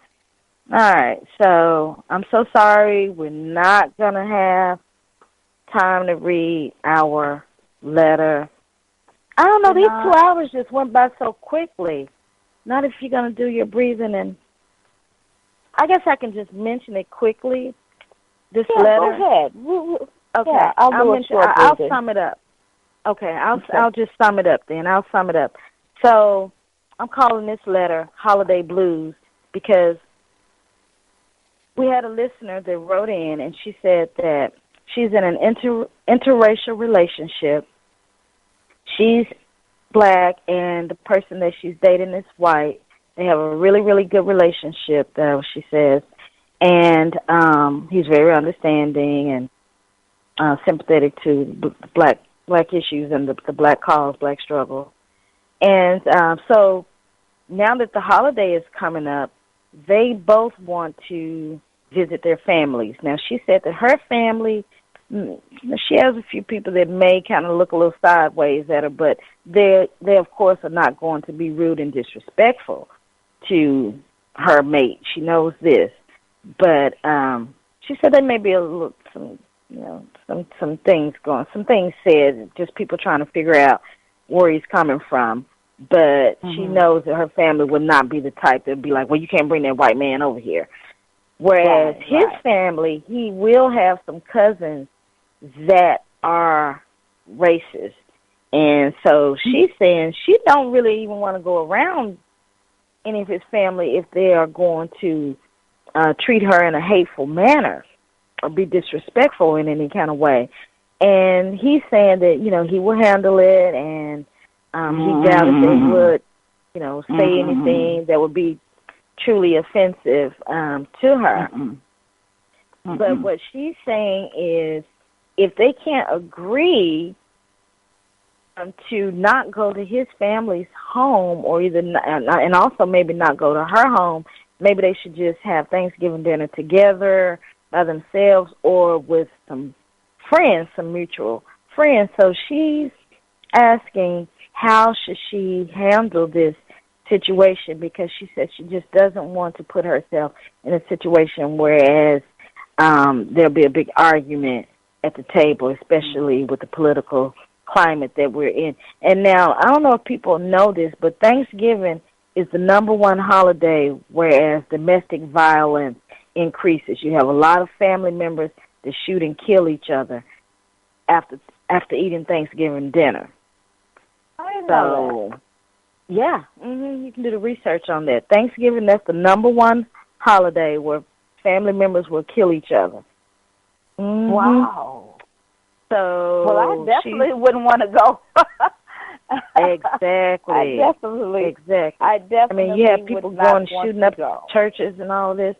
S2: All right. So I'm so sorry. We're not going to have time to read our letter. I don't know. These 2 hours just went by so quickly. Not if you're going to do your breathing. And I guess I can just mention it quickly. This letter.
S3: Go ahead.
S2: Okay.
S3: Yeah, I'll
S2: sum it up. Okay, I'll just sum it up then. I'll sum it up. So I'm calling this letter Holiday Blues because we had a listener that wrote in, and she said that she's in an interracial relationship. She's black, and the person that she's dating is white. They have a really, really good relationship, she says. And he's very understanding and sympathetic to black issues and the black cause, black struggle. And so now that the holiday is coming up, they both want to visit their families. Now, she said that her family, she has a few people that may kind of look a little sideways at her, but they of course, are not going to be rude and disrespectful to her mate. She knows this. But she said there may be a little, some things going, some things said, just people trying to figure out where he's coming from. But she knows that her family would not be the type that would be like, well, you can't bring that white man over here. Whereas his family, he will have some cousins that are racist. And so she's saying she don't really even want to go around any of his family if they are going to treat her in a hateful manner or be disrespectful in any kind of way. And he's saying that, he will handle it, and he doubts they would, say anything that would be truly offensive to her. But what she's saying is if they can't agree to not go to his family's home, or either, and also maybe not go to her home, maybe they should just have Thanksgiving dinner together by themselves or with some friends, some mutual friends. So she's asking how should she handle this situation, because she said she just doesn't want to put herself in a situation whereas there'll be a big argument at the table, especially with the political climate that we're in. And now, I don't know if people know this, but Thanksgiving is the #1 holiday whereas domestic violence increases. You have a lot of family members that shoot and kill each other after eating Thanksgiving dinner.
S3: I didn't know that.
S2: Yeah, you can do the research on that. Thanksgiving, that's the #1 holiday where family members will kill each other.
S3: Wow.
S2: So,
S3: well, I definitely wouldn't want to go.
S2: Exactly. I mean, you have people going shooting up churches and all this.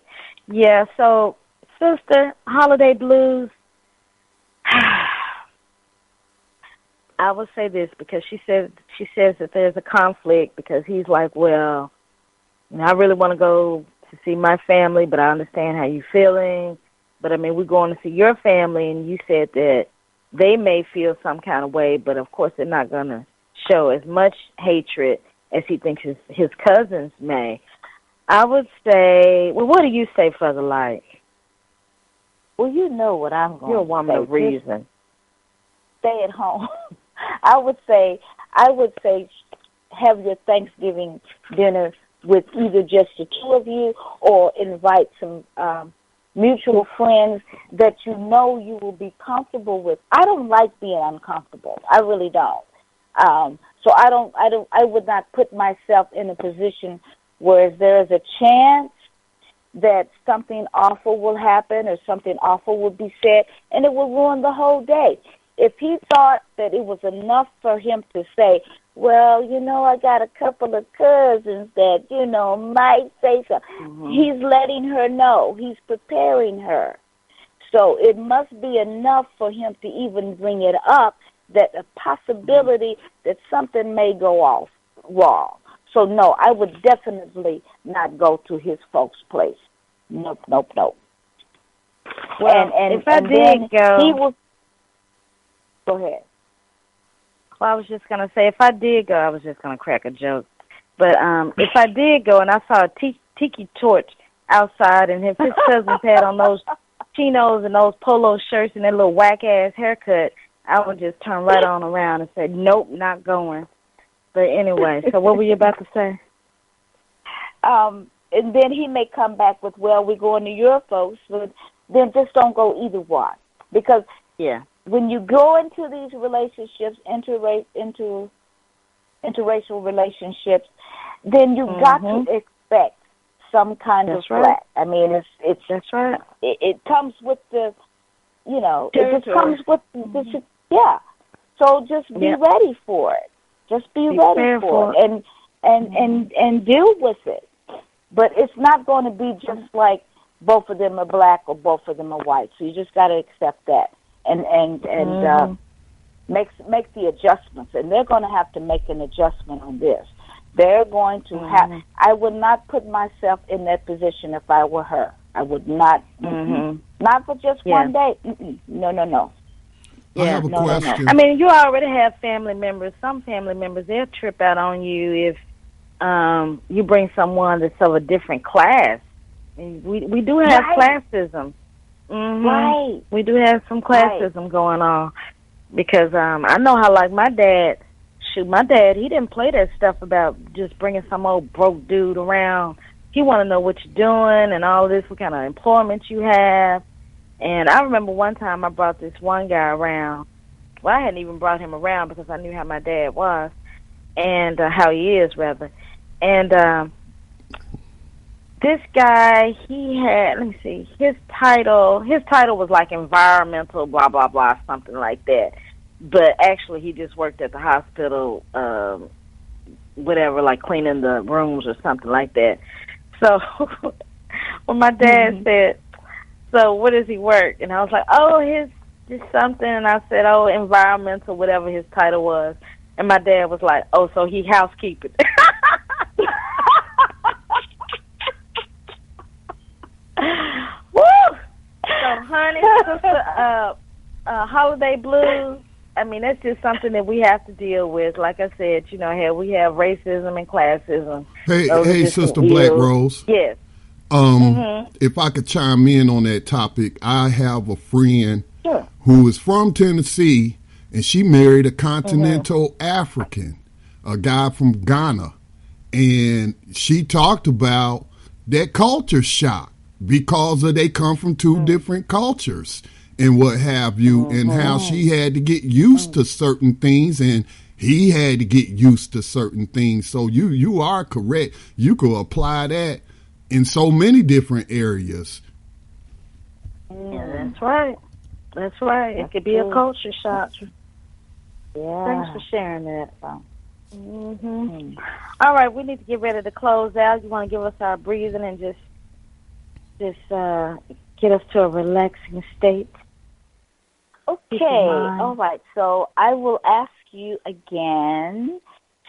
S2: Yeah, so, sister, holiday blues, I would say this, because she says that there's a conflict, because he's like, well, I really want to go to see my family, but I understand how you're feeling. But, I mean, we're going to see your family, and you said that, they may feel some kind of way, but of course they're not going to show as much hatred as he thinks his cousins may. I would say, well, what do you say, Further Light?
S3: Well, you know what I'm going to say.
S2: You're a woman of reason.
S3: Stay at home. I would say have your Thanksgiving dinner with either just the two of you or invite some mutual friends that you know you will be comfortable with. I don't like being uncomfortable. I really don't. So I would not put myself in a position where there is a chance that something awful will happen or something awful will be said, and it will ruin the whole day. If he thought that it was enough for him to say, well, I got a couple of cousins that, might say something, he's letting her know. He's preparing her. So it must be enough for him to even bring it up, that a possibility that something may go off wrong. So, no, I would definitely not go to his folks' place. Nope.
S2: Well, if I
S3: and
S2: did go...
S3: He will... Go ahead.
S2: Well, I was just going to say, if I did go, I was just going to crack a joke. But if I did go and I saw a tiki torch outside and if his cousins had on those chinos and those polo shirts and that little whack-ass haircut, I would just turn right on around and say, nope, not going. But anyway, so what were you about to say?
S3: And then he may come back with, well, we're going to your folks, but then just don't go either one. Because when you go into these relationships, interracial relationships, then you got to expect some kind of flat. I mean, it's
S2: that's right.
S3: It comes with the, it just comes with the, So just be ready for it. Just be ready for it and deal with it. But it's not going to be just like both of them are black or both of them are white. So you just got to accept that and make the adjustments. And they're going to have to make an adjustment on this. They're going to have. I would not put myself in that position if I were her. I would not. Not for just one day. No.
S1: I have a question.
S2: No. I mean, you already have family members. Some family members, they'll trip out on you if you bring someone that's of a different class. And we do have classism.
S3: Right.
S2: We do have some classism going on because I know how, like, my dad, he didn't play that stuff about just bringing some old broke dude around. He want to know what you're doing and all this, what kind of employment you have. And I remember one time I brought this one guy around. Well, I hadn't even brought him around because I knew how my dad was and how he is, rather. And this guy, he had, let me see, his title was like environmental, blah, blah, blah, something like that. But actually, he just worked at the hospital, whatever, like cleaning the rooms or something like that. So when my dad said, so what does he work? And I was like, oh, his just something. And I said, oh, environmental, whatever his title was. And my dad was like, oh, so he housekeeping. Woo! So, honey, sister, holiday blues, I mean, that's just something that we have to deal with. Like I said, we have racism and classism.
S1: Hey, Sister Black Rose.
S2: Yes.
S1: If I could chime in on that topic, I have a friend who is from Tennessee, and she married a continental African, a guy from Ghana. And she talked about that culture shock because they come from two different cultures and what have you, and how she had to get used to certain things and he had to get used to certain things. So you are correct. You could apply that in so many different areas.
S2: Yeah, that's right. That's right. It could be a culture shock.
S3: Yeah.
S2: Thanks for sharing that. All right, we need to get ready to close out. You want to give us our breathing and just get us to a relaxing state?
S3: Okay. All right. So I will ask you again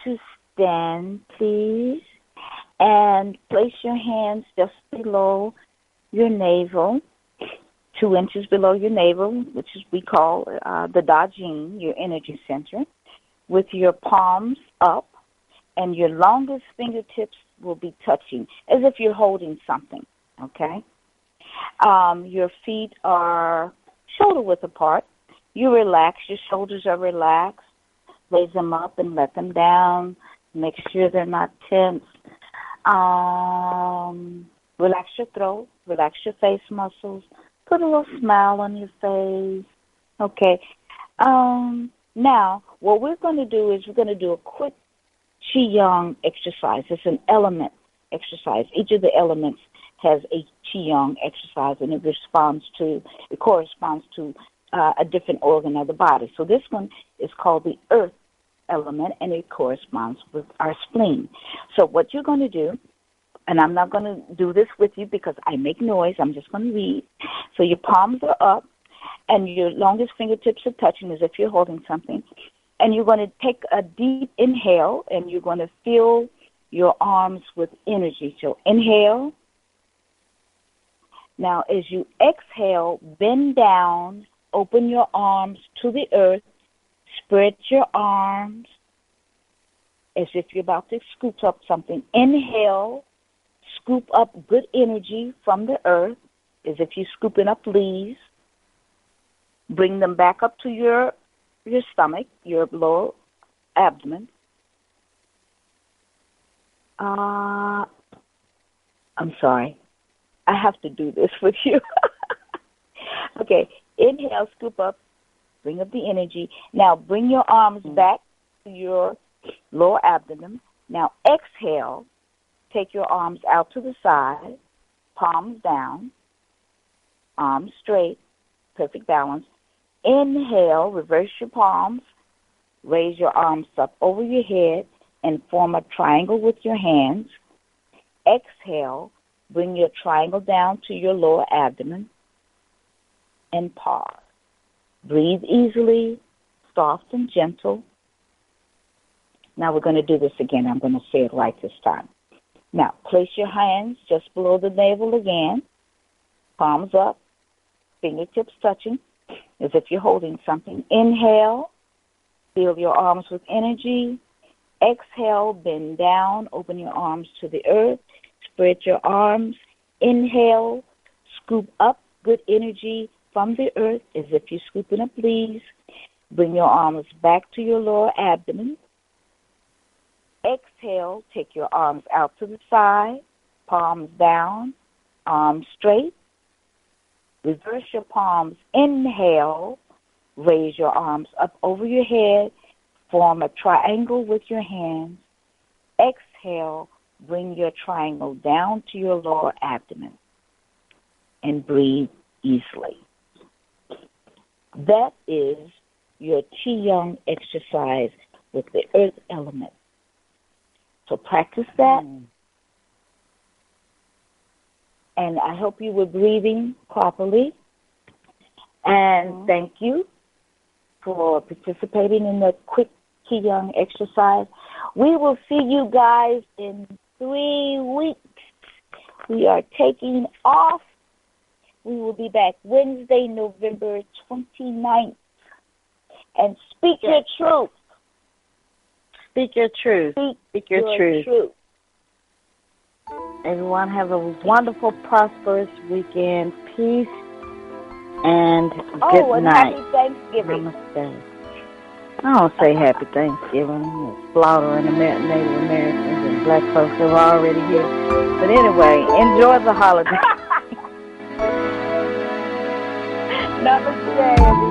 S3: to stand, please, and place your hands just below your navel. 2 inches below your navel, which is we call the Dajin, your energy center, with your palms up, and your longest fingertips will be touching, as if you're holding something, okay? Your feet are shoulder width apart. You relax. Your shoulders are relaxed. Raise them up and let them down. Make sure they're not tense. Relax your throat. Relax your face muscles. Put a little smile on your face. Okay. Now, what we're going to do is we're going to do a quick Qigong exercise. It's an element exercise. Each of the elements has a Qigong exercise, and it corresponds to a different organ of the body. So this one is called the earth element, and it corresponds with our spleen. So what you're going to do, and I'm not going to do this with you because I make noise. I'm just going to read. So your palms are up, and your longest fingertips are touching as if you're holding something. And you're going to take a deep inhale, and you're going to fill your arms with energy. So inhale. Now, as you exhale, bend down, open your arms to the earth, spread your arms as if you're about to scoop up something. Inhale, scoop up good energy from the earth as if you're scooping up leaves. Bring them back up to your stomach, your lower abdomen. I'm sorry. I have to do this with you. Okay, inhale, scoop up, bring up the energy. Now bring your arms back to your lower abdomen. Now exhale, take your arms out to the side, palms down, arms straight, perfect balance. Inhale, reverse your palms, raise your arms up over your head and form a triangle with your hands. Exhale, bring your triangle down to your lower abdomen and pause. Breathe easily, soft and gentle. Now we're going to do this again. I'm going to say it right this time. Now, place your hands just below the navel again, palms up, fingertips touching, as if you're holding something. Inhale, fill your arms with energy. Exhale, bend down, open your arms to the earth, spread your arms. Inhale, scoop up good energy from the earth as if you're scooping up leaves. Bring your arms back to your lower abdomen. Exhale, take your arms out to the side, palms down, arms straight. Reverse your palms. Inhale, raise your arms up over your head, form a triangle with your hands. Exhale, bring your triangle down to your lower abdomen and breathe easily. That is your Qigong exercise with the earth element. So practice that. And I hope you were breathing properly. And thank you for participating in the quick Qigong exercise. We will see you guys in 3 weeks. We are taking off. We will be back Wednesday, November 29th. And speak your truth.
S2: Speak your truth. Speak your truth. Everyone have a wonderful, prosperous weekend. Peace and good night.
S3: Happy Thanksgiving.
S2: Namaste. I don't say happy Thanksgiving. It's slaughtering the Native Americans and black folks that are already here. But anyway, enjoy the holiday.
S3: Namaste.